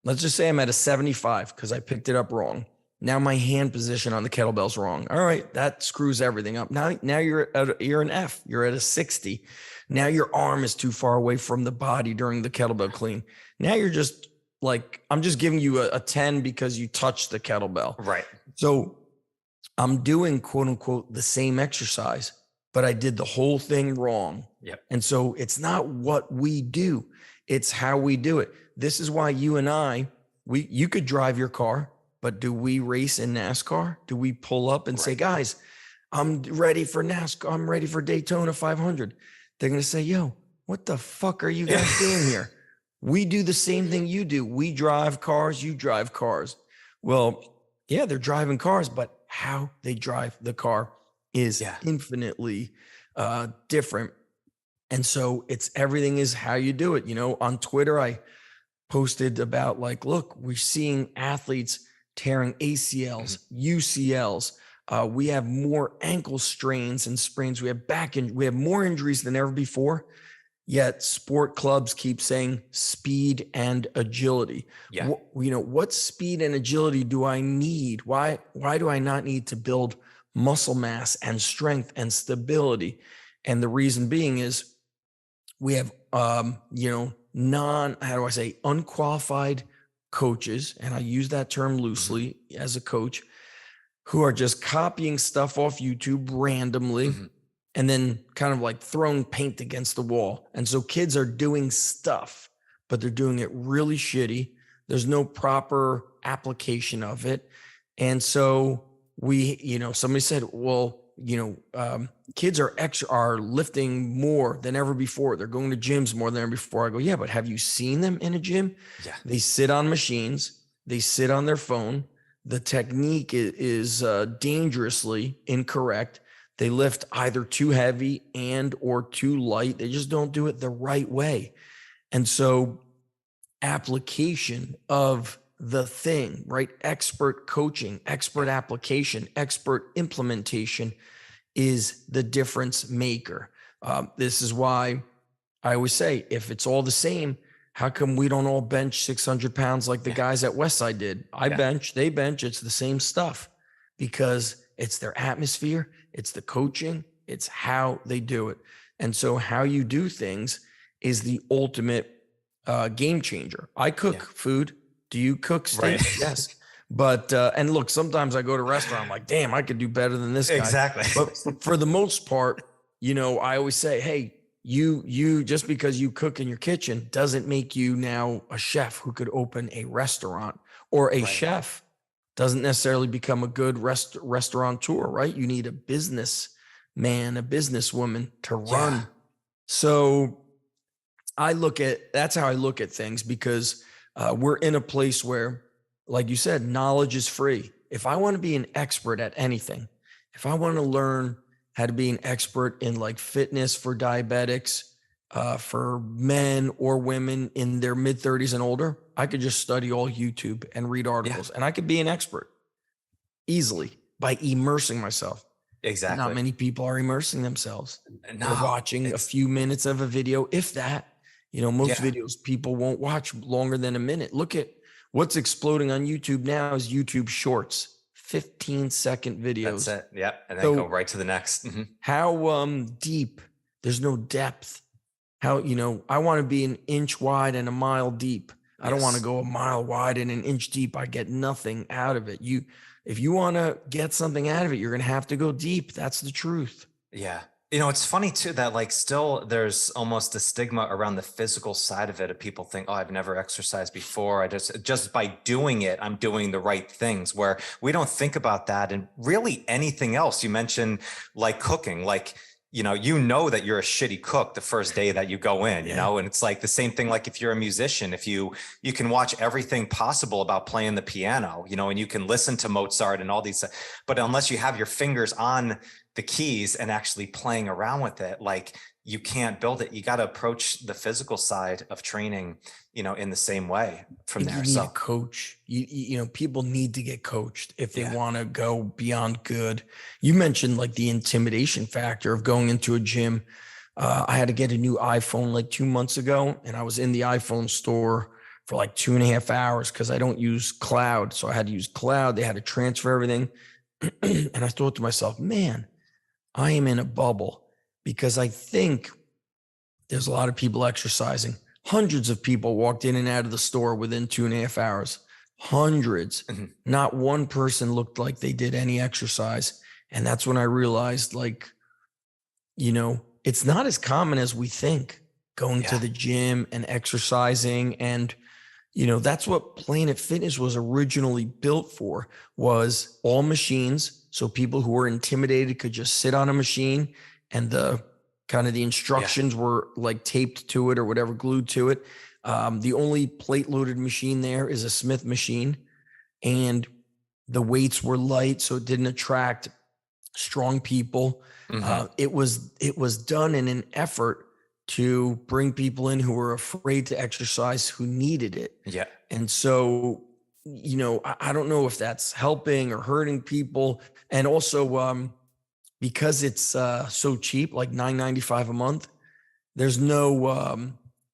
let's just say I'm at a 75 because I picked it up wrong. Now my hand position on the kettlebell's wrong. All right, that screws everything up. Now you're an F. You're at a 60. Now your arm is too far away from the body during the kettlebell clean. Now you're just like, I'm just giving you a 10 because you touched the kettlebell. Right. So I'm doing quote unquote the same exercise, but I did the whole thing wrong. Yep. And so it's not what we do, it's how we do it. This is why you and I, you could drive your car, but do we race in NASCAR? Do we pull up and say, guys, I'm ready for NASCAR. I'm ready for Daytona 500. They're going to say, yo, what the fuck are you guys doing here? We do the same thing you do. We drive cars, you drive cars. Well, yeah, they're driving cars, but how they drive the car is infinitely different. And so everything is how you do it. You know, on Twitter, I posted about like, look, we're seeing athletes tearing ACLs, UCLs. We have more ankle strains and sprains. We have we have more injuries than ever before. Yet sport clubs keep saying speed and agility. Yeah. What speed and agility do I need? Why do I not need to build muscle mass and strength and stability? And the reason being is we have, unqualified coaches, and I use that term loosely as a coach, who are just copying stuff off YouTube randomly and then kind of like throwing paint against the wall. And so kids are doing stuff, but they're doing it really shitty. There's no proper application of it. And so somebody said, well, kids are lifting more than ever before. They're going to gyms more than ever before. I go, yeah, but have you seen them in a gym? Yeah. They sit on machines. They sit on their phone. The technique is dangerously incorrect. They lift either too heavy or too light. They just don't do it the right way. And so application of the thing, right? Expert coaching, expert application, expert implementation is the difference maker. This is why I always say, if it's all the same, how come we don't all bench 600 pounds like the guys at Westside did? I bench, they bench, it's the same stuff because it's their atmosphere, it's the coaching, it's how they do it. And so how you do things is the ultimate game changer. I cook food. Do you cook steak? Right. Yes. But, and look, sometimes I go to a restaurant, I'm like, damn, I could do better than this guy. Exactly. But for the most part, I always say, hey, you just because you cook in your kitchen doesn't make you now a chef who could open a restaurant, or a chef doesn't necessarily become a good restaurateur, right? You need a businessman, a businesswoman to run. Yeah. So that's how I look at things, because we're in a place where, like you said, knowledge is free. If I want to be an expert at anything, if I want to learn how to be an expert in like fitness for diabetics, for men or women in their mid 30s and older, I could just study all YouTube and read articles, and I could be an expert easily by immersing myself. Exactly. Not many people are immersing themselves. They're watching a few minutes of a video, if that. Most videos people won't watch longer than a minute. Look at what's exploding on YouTube now is YouTube Shorts, 15-second videos. That's it. Yeah. And then go right to the next. How deep? There's no depth. How, I want to be an inch wide and a mile deep. I don't want to go a mile wide and an inch deep. I get nothing out of it. If you want to get something out of it, you're going to have to go deep. That's the truth. Yeah. It's funny too, that like still there's almost a stigma around the physical side of it. Of people think, oh, I've never exercised before. I just by doing it, I'm doing the right things, where we don't think about that. And really anything else you mentioned, like cooking, like, that you're a shitty cook the first day that you go in, and it's like the same thing. Like if you're a musician, if you can watch everything possible about playing the piano, and you can listen to Mozart and all these, but unless you have your fingers on the keys and actually playing around with it, like you can't build it. You got to approach the physical side of training, in the same way from there. You need a coach. You know, people need to get coached if they want to go beyond good. You mentioned like the intimidation factor of going into a gym. I had to get a new iPhone like 2 months ago, and I was in the iPhone store for like 2.5 hours because I don't use cloud. So I had to use cloud. They had to transfer everything. And I thought to myself, man, I am in a bubble, because I think there's a lot of people exercising. Hundreds of people walked in and out of the store within 2.5 hours. Hundreds. Not one person looked like they did any exercise. And that's when I realized, like, it's not as common as we think, going to the gym and exercising. And, that's what Planet Fitness was originally built for, was all machines. So people who were intimidated could just sit on a machine, and the instructions were like taped to it or whatever, glued to it. The only plate loaded machine there is a Smith machine, and the weights were light, so it didn't attract strong people. It was done in an effort to bring people in who were afraid to exercise, who needed it. Yeah. And so, I don't know if that's helping or hurting people. And also, because it's so cheap, like $9.95 a month, there's no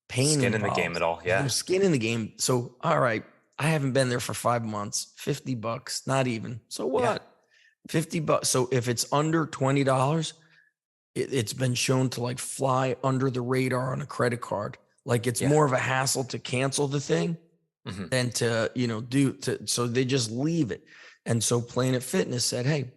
pain skin in the game at all. Yeah. No skin in the game. So, all right, I haven't been there for 5 months, $50, not even. So what? $50. So if it's under $20, it's been shown to like fly under the radar on a credit card. Like it's more of a hassle to cancel the thing than to, so they just leave it. And so Planet Fitness said, hey,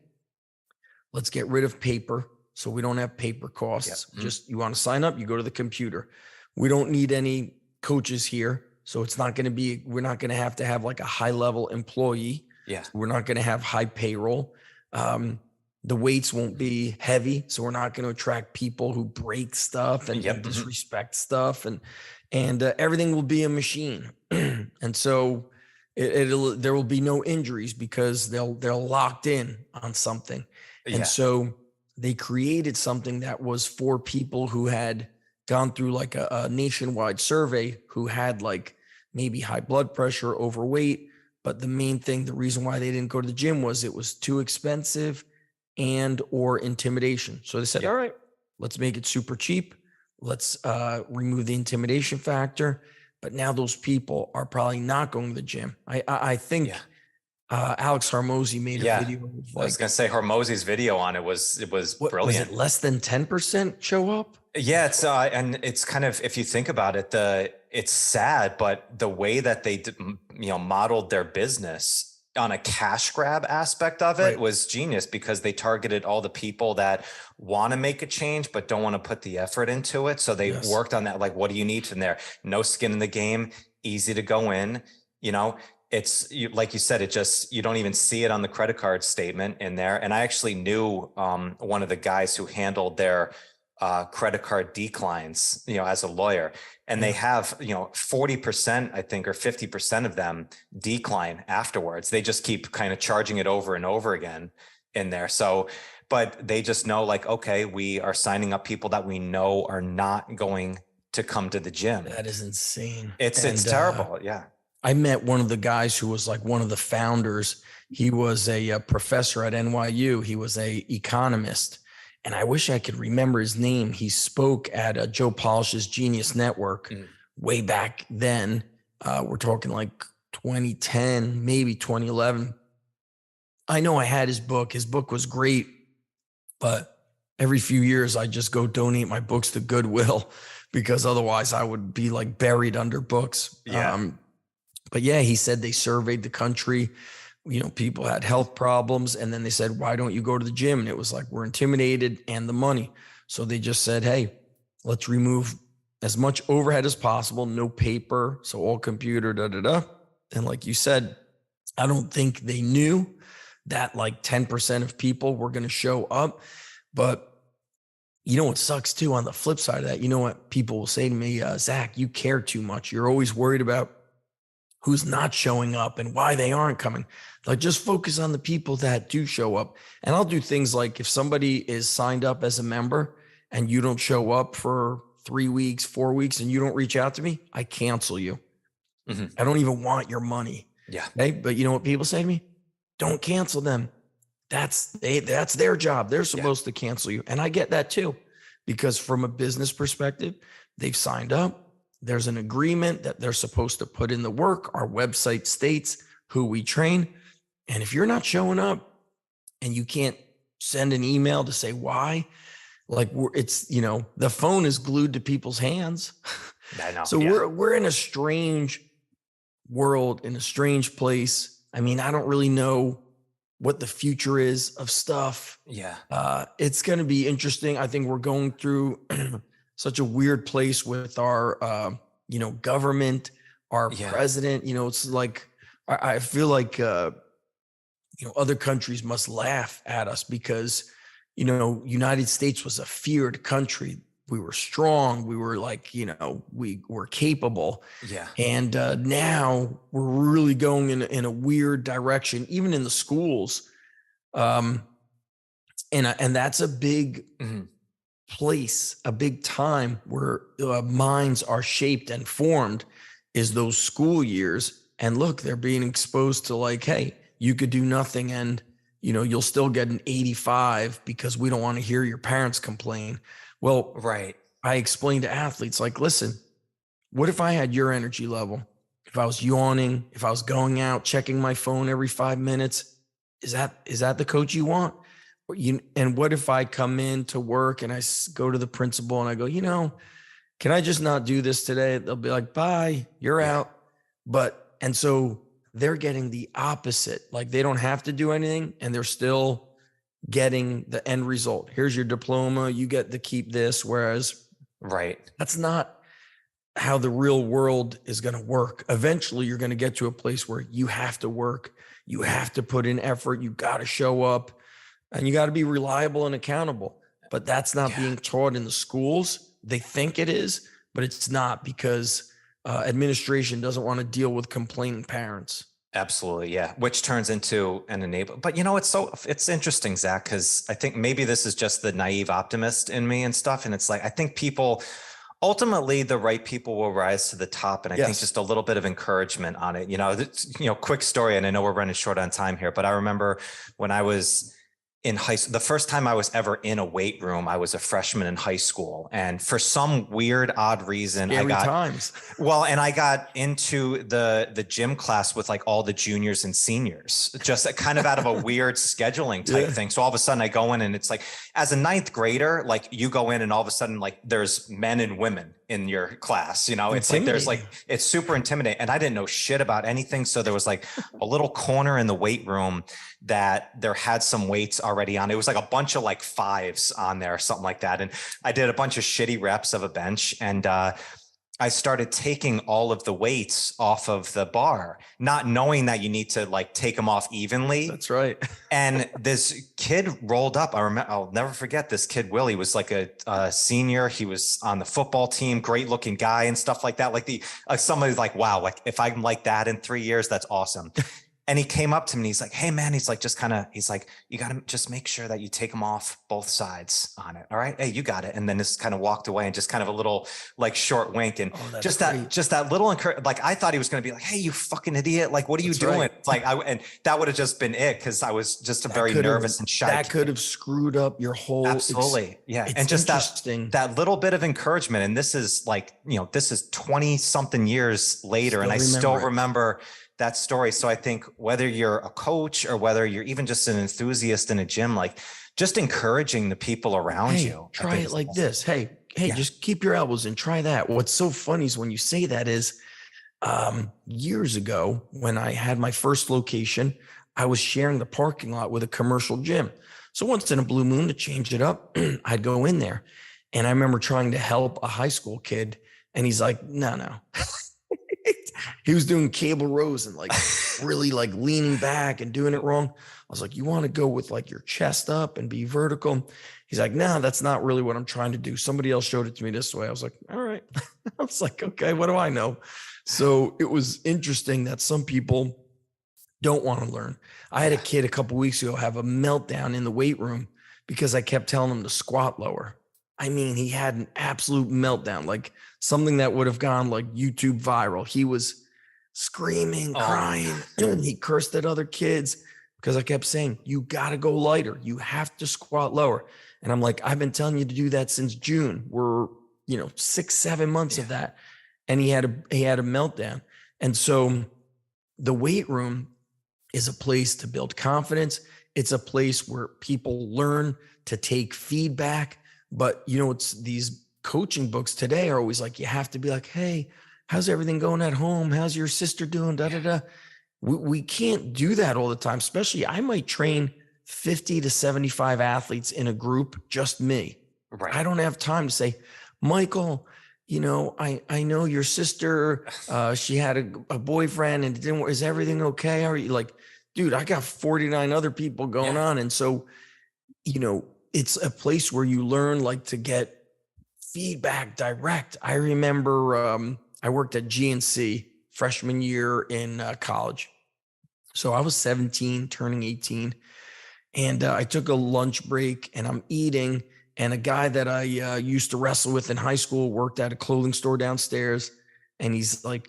let's get rid of paper, so we don't have paper costs. Just, you want to sign up, you go to the computer. We don't need any coaches here. So it's not going to be, we're not going to have like a high level employee. Yeah. We're not going to have high payroll. The weights won't be heavy, so we're not going to attract people who break stuff and disrespect stuff, and everything will be a machine. And so there will be no injuries because they're locked in on something. And so they created something that was for people who had gone through like a nationwide survey, who had like maybe high blood pressure, overweight. But the main thing, the reason why they didn't go to the gym was it was too expensive and or intimidation. So they said, all right, let's make it super cheap. Let's remove the intimidation factor. But now those people are probably not going to the gym. I think Alex Hormozi made a video. I was going to say Hormozi's video on it was brilliant. Was it less than 10% show up? Yeah, it's and it's kind of, if you think about it, it's sad, but the way that they modeled their business on a cash grab aspect of it was genius, because they targeted all the people that want to make a change but don't want to put the effort into it. So they worked on that. Like, what do you need from there? No skin in the game, easy to go in. It's like you said, you don't even see it on the credit card statement in there. And I actually knew one of the guys who handled their credit card declines, as a lawyer, and they have, 40%, I think, or 50% of them decline afterwards. They just keep kind of charging it over and over again in there. So, but they just know, like, okay, we are signing up people that we know are not going to come to the gym. That is insane. It's terrible. Yeah. I met one of the guys who was like one of the founders. He was a professor at NYU. He was a economist. And I wish I could remember his name. He spoke at Joe Polish's Genius Network way back then. We're talking like 2010, maybe 2011. I know I had his book. His book was great, but every few years I just go donate my books to Goodwill, because otherwise I would be like buried under books. But yeah, he said they surveyed the country. People had health problems, and then they said, why don't you go to the gym? And it was like, we're intimidated and the money. So they just said, hey, let's remove as much overhead as possible. No paper. So all computer, And like you said, I don't think they knew that like 10% of people were going to show up. But what sucks too, on the flip side of that, what people will say to me, Zach, you care too much. You're always worried about who's not showing up and why they aren't coming. Like, just focus on the people that do show up. And I'll do things like, if somebody is signed up as a member and you don't show up for 3 weeks, 4 weeks, and you don't reach out to me, I cancel you. Mm-hmm. I don't even want your money. Yeah. Okay. But you know what people say to me? Don't cancel them. That's their job. They're supposed to cancel you. And I get that too, because from a business perspective, they've signed up. There's an agreement that they're supposed to put in the work. Our website states who we train. And if you're not showing up and you can't send an email to say why, like, it's, the phone is glued to people's hands. I know. So we're in a strange world, in a strange place. I mean, I don't really know what the future is of stuff. Yeah. It's going to be interesting. I think we're going through such a weird place with our, government, our president. It's like, I feel like, other countries must laugh at us because, United States was a feared country. We were strong. We were like, we were capable. Yeah. And now we're really going in a weird direction, even in the schools. And that's a big place, a big time where minds are shaped and formed, is those school years. And look, they're being exposed to like, hey, you could do nothing and, you'll still get an 85 because we don't want to hear your parents complain. Well, right. I explain to athletes, like, listen, what if I had your energy level? If I was yawning, if I was going out, checking my phone every 5 minutes, is that the coach you want? And what if I come in to work and I go to the principal and I go, can I just not do this today? They'll be like, bye, you're out. And so they're getting the opposite. Like, they don't have to do anything and they're still getting the end result. Here's your diploma. You get to keep this. Whereas that's not how the real world is going to work. Eventually you're going to get to a place where you have to work. You have to put in effort. You got to show up and you got to be reliable and accountable. But that's not being taught in the schools. They think it is, but it's not, because administration doesn't want to deal with complaining parents. Absolutely. Yeah. Which turns into an enabler. But it's interesting, Zach, because I think maybe this is just the naive optimist in me and stuff. And it's like, I think ultimately the right people will rise to the top. And I think just a little bit of encouragement on it, quick story. And I know we're running short on time here, but I remember when I was in high school, the first time I was ever in a weight room, I was a freshman in high school. And for some weird, odd reason, I got into the gym class with like all the juniors and seniors, just kind of out of a weird scheduling type thing. So all of a sudden I go in and it's like, as a ninth grader, like you go in and all of a sudden, like there's men and women in your class, it's like, it's super intimidating. And I didn't know shit about anything. So there was like a little corner in the weight room that there had some weights already on. It was like a bunch of like fives on there or something like that. And I did a bunch of shitty reps of a bench and, I started taking all of the weights off of the bar, not knowing that you need to like take them off evenly. That's right. And this kid rolled up. I'll never forget this kid, Willie, was like a senior. He was on the football team, great looking guy and stuff like that. Like somebody's like, wow, like if I'm like that in 3 years, that's awesome. And he came up to me and he's like, hey man, he's like, you got to just make sure that you take them off both sides on it. All right. Hey, you got it. And then just kind of walked away and just kind of a little like short wink. And just that little, like, I thought he was going to be like, hey, you fucking idiot. Like, what are you doing? Right. Like, and that would have just been it. Cause I was just very nervous and shy. That could have screwed up your whole. Absolutely. Yeah. And just that little bit of encouragement. And this is like, this is 20 something years later. And I still remember that story. So I think whether you're a coach or whether you're even just an enthusiast in a gym, like just encouraging the people around you. Try it like this. Hey, just keep your elbows in, try that. What's so funny is when you say that is years ago when I had my first location, I was sharing the parking lot with a commercial gym. So once in a blue moon to change it up, I'd go in there. And I remember trying to help a high school kid and he's like, no. He was doing cable rows and like really like leaning back and doing it wrong. I was like, you want to go with like your chest up and be vertical? He's like, no, that's not really what I'm trying to do. Somebody else showed it to me this way. I was like, all right. I was like, okay, what do I know? So it was interesting that some people don't want to learn. I had a kid a couple of weeks ago have a meltdown in the weight room because I kept telling him to squat lower. I mean, he had an absolute meltdown, like something that would have gone like YouTube viral. He was screaming, crying. He cursed at other kids because I kept saying, you got to go lighter. You have to squat lower. And I'm like, I've been telling you to do that since June. We're, 6-7 months of that. And he had a meltdown. And so the weight room is a place to build confidence. It's a place where people learn to take feedback. But it's these coaching books today are always like, you have to be like, hey, how's everything going at home? How's your sister doing? We can't do that all the time. Especially I might train 50 to 75 athletes in a group, just me. Right. I don't have time to say, Michael, I know your sister, she had a boyfriend and it didn't work. Is everything okay? Are you like, dude, I got 49 other people going on. And so, it's a place where you learn like to get feedback direct. I remember I worked at GNC freshman year in college. So I was 17, turning 18. And I took a lunch break and I'm eating. And a guy that I used to wrestle with in high school worked at a clothing store downstairs. And he's like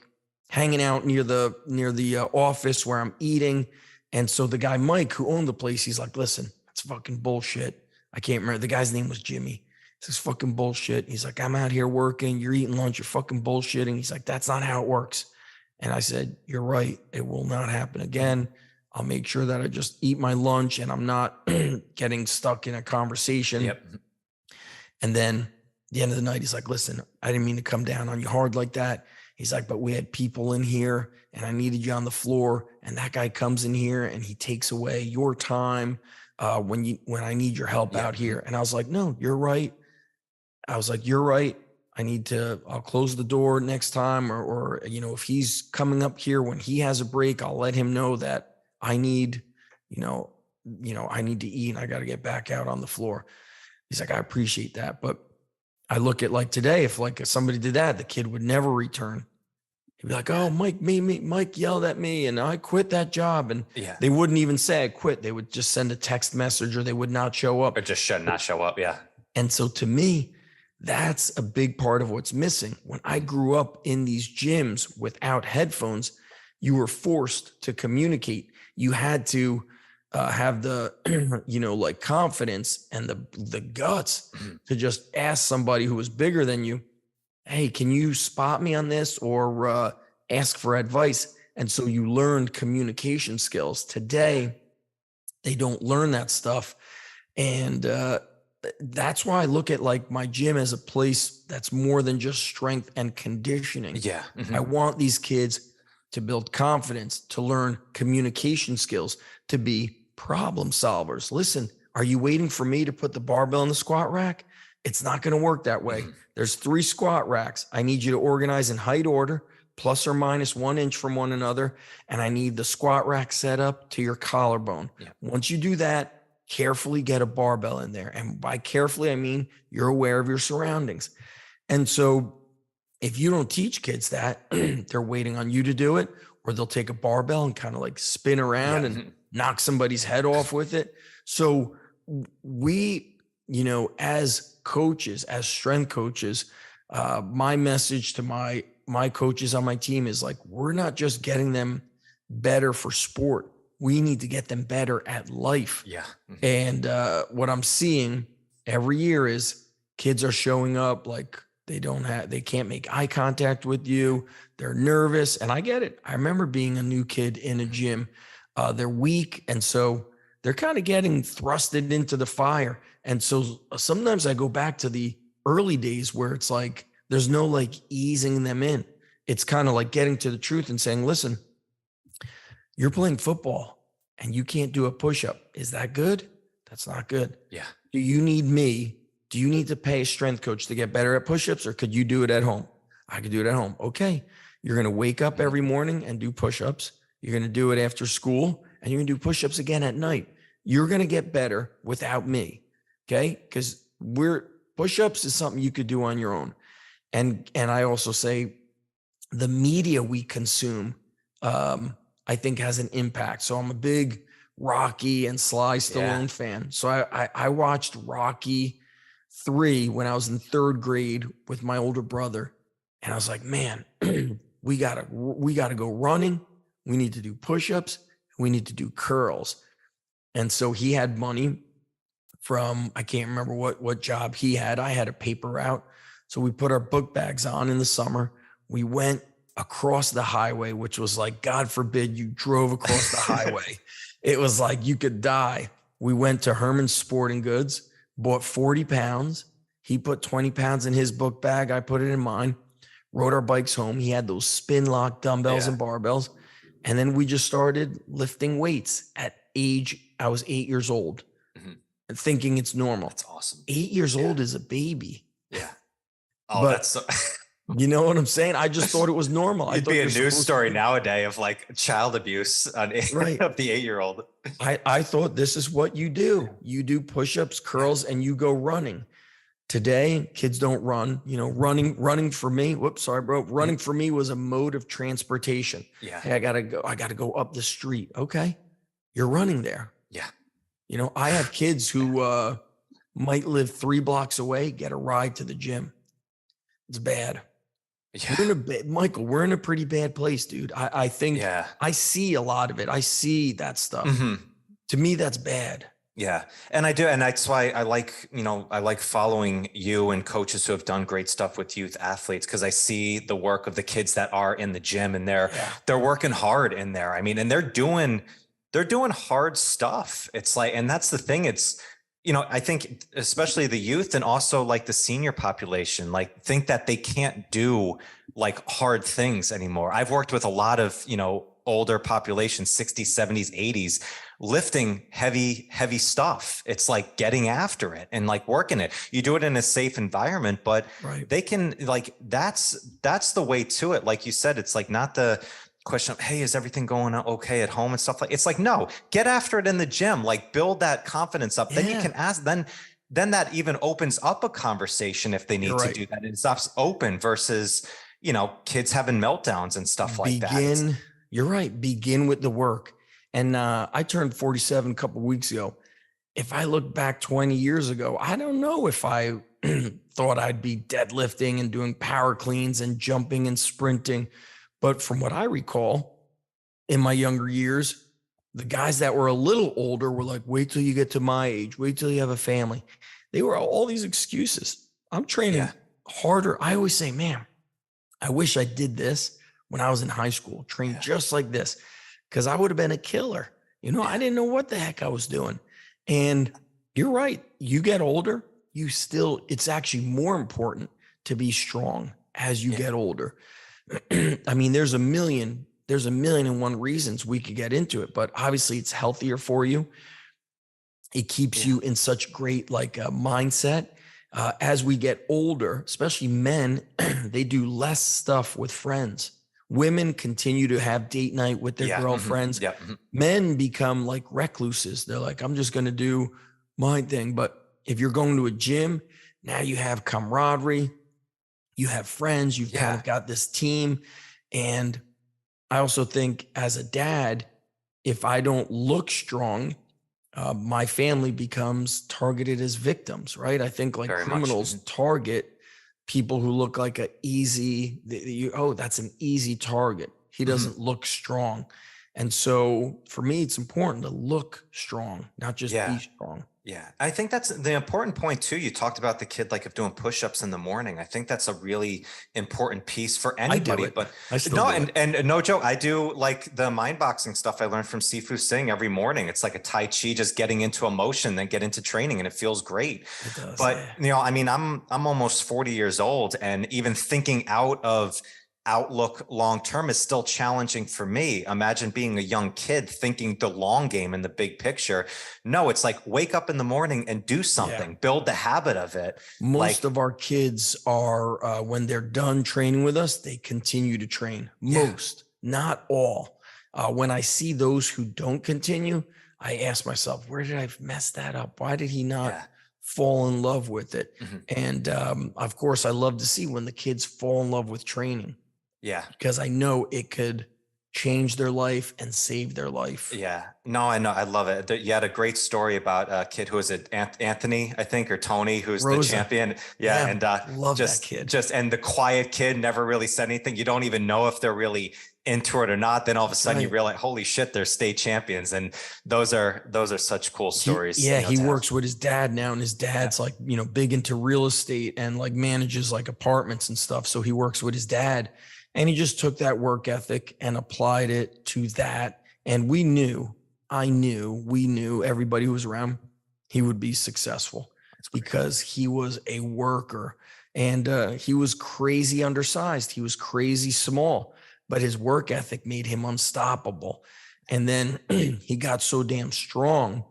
hanging out near the office where I'm eating. And so the guy, Mike, who owned the place, he's like, listen, that's fucking bullshit. I can't remember. The guy's name was Jimmy. He says, fucking bullshit. He's like, I'm out here working. You're eating lunch. You're fucking bullshitting. He's like, that's not how it works. And I said, you're right. It will not happen again. I'll make sure that I just eat my lunch and I'm not getting stuck in a conversation. Yep. And then at the end of the night, he's like, listen, I didn't mean to come down on you hard like that. He's like, but we had people in here and I needed you on the floor. And that guy comes in here and he takes away your time when I need your help out here. And I was like, no, you're right. I was like, you're right. I'll close the door next time or if he's coming up here when he has a break, I'll let him know that I need, I need to eat and I got to get back out on the floor. He's like, I appreciate that. But I look at like today, if somebody did that, the kid would never return. He'd be like, oh, Mike yelled at me and I quit that job. And they wouldn't even say I quit. They would just send a text message or they would not show up. Or just should not show up. Yeah. And so to me, that's a big part of what's missing. When I grew up in these gyms without headphones, you were forced to communicate. You had to have the, confidence and the guts to just ask somebody who was bigger than you, hey, can you spot me on this or ask for advice? And so you learned communication skills. Today, they don't learn that stuff. And that's why I look at like my gym as a place that's more than just strength and conditioning. Yeah. Mm-hmm. I want these kids to build confidence, to learn communication skills, to be problem solvers. Listen, are you waiting for me to put the barbell in the squat rack? It's not going to work that way. Mm-hmm. There's 3 squat racks. I need you to organize in height order, plus or minus 1 inch from one another. And I need the squat rack set up to your collarbone. Yeah. Once you do that, carefully get a barbell in there. And by carefully, I mean, you're aware of your surroundings. And so if you don't teach kids that, they're waiting on you to do it, or they'll take a barbell and kind of like spin around and knock somebody's head off with it. So we, as coaches, as strength coaches, my message to my coaches on my team is like, we're not just getting them better for sport. We need to get them better at life. Yeah. And what I'm seeing every year is kids are showing up like they can't make eye contact with you. They're nervous. And I get it. I remember being a new kid in a gym. They're weak. And so they're kind of getting thrusted into the fire. And so sometimes I go back to the early days where it's like, there's no like easing them in. It's kind of like getting to the truth and saying, listen, you're playing football and you can't do a push-up. Is that good? That's not good. Yeah. Do you need me? Do you need to pay a strength coach to get better at push-ups, or could you do it at home? I could do it at home. Okay. You're going to wake up every morning and do push-ups. You're going to do it after school and you're going to do push-ups again at night. You're going to get better without me. Okay. Because push-ups is something you could do on your own. And I also say the media we consume, I think has an impact. So I'm a big Rocky and Sly Stallone fan. So I watched Rocky 3 when I was in 3rd grade with my older brother. And I was like, man, we gotta go running. We need to do push-ups. We need to do curls. And so he had money from, I can't remember what job he had. I had a paper route. So we put our book bags on in the summer. We went across the highway, which was like, God forbid you drove across the highway. It was like you could die. We went to Herman's Sporting Goods, bought 40 pounds. He put 20 pounds in his book bag. I put it in mine, rode our bikes home. He had those spin lock dumbbells and barbells. And then we just started lifting weights at I was 8 years old, and thinking it's normal. That's awesome. 8 years old is a baby. Yeah. Oh, But that's so you know what I'm saying? I just thought it was normal. It'd be a news story nowadays of like child abuse of the 8-year-old. I thought this is what you do. You do push-ups, curls, and you go running. Today, kids don't run. You know, running for me. Whoops, sorry, bro. Running for me was a mode of transportation. Yeah. Hey, I gotta go up the street. Okay, you're running there. Yeah. You know, I have kids who might live 3 blocks away, get a ride to the gym. It's bad. Yeah. Michael, we're in a pretty bad place, dude. I think I see a lot of it. I see that stuff. To me, that's bad. Yeah. And I do. And that's why I like following you and coaches who have done great stuff with youth athletes, because I see the work of the kids that are in the gym, and they're working hard in there. I mean, and they're doing hard stuff. It's like, and that's the thing. It's, you know, I think especially the youth and also like the senior population, like think that they can't do like hard things anymore. I've worked with a lot of, you know, older population, 60s, 70s, 80s, lifting heavy stuff. It's like getting after it and like working it. You do it in a safe environment, but they can like, that's the way to it. Like you said, it's like not the question of, hey, is everything going okay at home and stuff like, it's like, no, get after it in the gym, like build that confidence up. Then you can ask, then that even opens up a conversation if they need to do that. It stops open versus, you know, kids having meltdowns and stuff like that. You're right. Begin with the work. And I turned 47 a couple of weeks ago. If I look back 20 years ago, I don't know if I thought I'd be deadlifting and doing power cleans and jumping and sprinting. But from what I recall, in my younger years, the guys that were a little older were like, wait till you get to my age, wait till you have a family. They were all these excuses. I'm training harder. I always say, man, I wish I did this when I was in high school, trained just like this, because I would have been a killer. You know, I didn't know what the heck I was doing. And you're right. You get older, it's actually more important to be strong as you get older. I mean, there's a million and one reasons we could get into it, but obviously it's healthier for you. It keeps you in such great mindset. As we get older, especially men, they do less stuff with friends. Women continue to have date night with their girlfriends. Men become like recluses. They're like, I'm just going to do my thing. But if you're going to a gym, now you have camaraderie. You have friends, you've kind of got this team. And I also think as a dad, if I don't look strong, my family becomes targeted as victims, right? I think like criminals target people who look like that's an easy target. He doesn't look strong. And so for me, it's important to look strong, not just be strong. Yeah. I think that's the important point too. You talked about the kid, like of doing push-ups in the morning. I think that's a really important piece for anybody, but and no joke. I do like the mind boxing stuff I learned from Sifu Singh every morning. It's like a Tai Chi, just getting into a motion, then get into training, and it feels great. It does, but you know, I mean, I'm almost 40 years old, and even thinking outlook long-term is still challenging for me. Imagine being a young kid thinking the long game and the big picture. No, it's like wake up in the morning and do something, build the habit of it. Most of our kids are, when they're done training with us, they continue to train. Most, not all. When I see those who don't continue, I ask myself, where did I mess that up? Why did he not fall in love with it. And of course, I love to see when the kids fall in love with training. Yeah. Because I know it could change their life and save their life. Yeah. No, I know. I love it. You had a great story about a kid who was it, Anthony, I think, or Tony, who's the champion. Yeah. And love just, that kid. And the quiet kid never really said anything. You don't even know if they're really into it or not. Then all of a sudden you realize, holy shit, they're state champions. And those are such cool stories. He works with his dad now, and his dad's like, big into real estate and like manages like apartments and stuff. So he works with his dad, and he just took that work ethic and applied it to that. And we knew, everybody who was around, he would be successful because he was a worker, and he was crazy undersized. He was crazy small, but his work ethic made him unstoppable. And then he got so damn strong.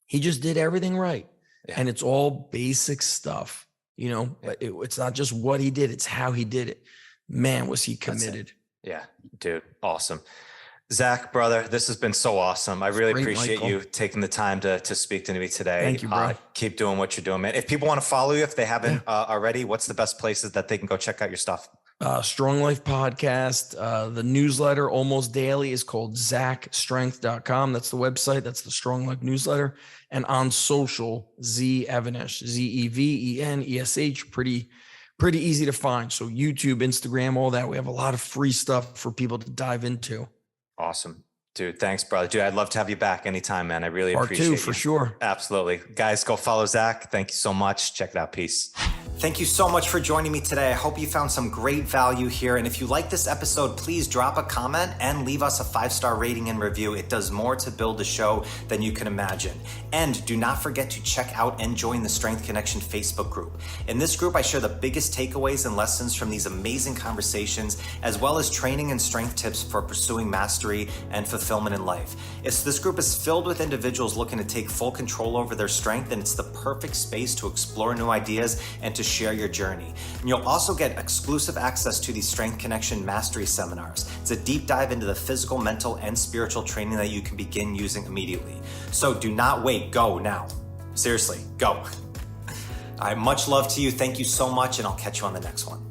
He just did everything right. Yeah. And it's all basic stuff, but it's not just what he did, it's how he did it. Man, was he committed. Yeah, dude. Awesome. Zach, brother, this has been so awesome. I really appreciate you taking the time to speak to me today. Thank you, bro. Keep doing what you're doing, man. If people want to follow you, if they haven't already, what's the best places that they can go check out your stuff? Strong Life Podcast. The newsletter almost daily is called ZachStrength.com. That's the website. That's the Strong Life newsletter. And on social, Z Evanesh, ZEVENESH. Pretty easy to find. So YouTube, Instagram, all that. We have a lot of free stuff for people to dive into. Awesome. Dude, thanks, brother. Dude, I'd love to have you back anytime, man. I really appreciate it. Part 2 for sure. Absolutely. Guys, go follow Zach. Thank you so much. Check it out. Peace. Thank you so much for joining me today. I hope you found some great value here. And if you like this episode, please drop a comment and leave us a 5-star rating and review. It does more to build the show than you can imagine. And do not forget to check out and join the Strength Connection Facebook group. In this group, I share the biggest takeaways and lessons from these amazing conversations, as well as training and strength tips for pursuing mastery and fulfillment in life. This group is filled with individuals looking to take full control over their strength, and it's the perfect space to explore new ideas and to share your journey. And you'll also get exclusive access to these Strength Connection Mastery seminars. It's a deep dive into the physical, mental, and spiritual training that you can begin using immediately. So do not wait. Go now. Seriously, go. All right, much love to you. Thank you so much, and I'll catch you on the next one.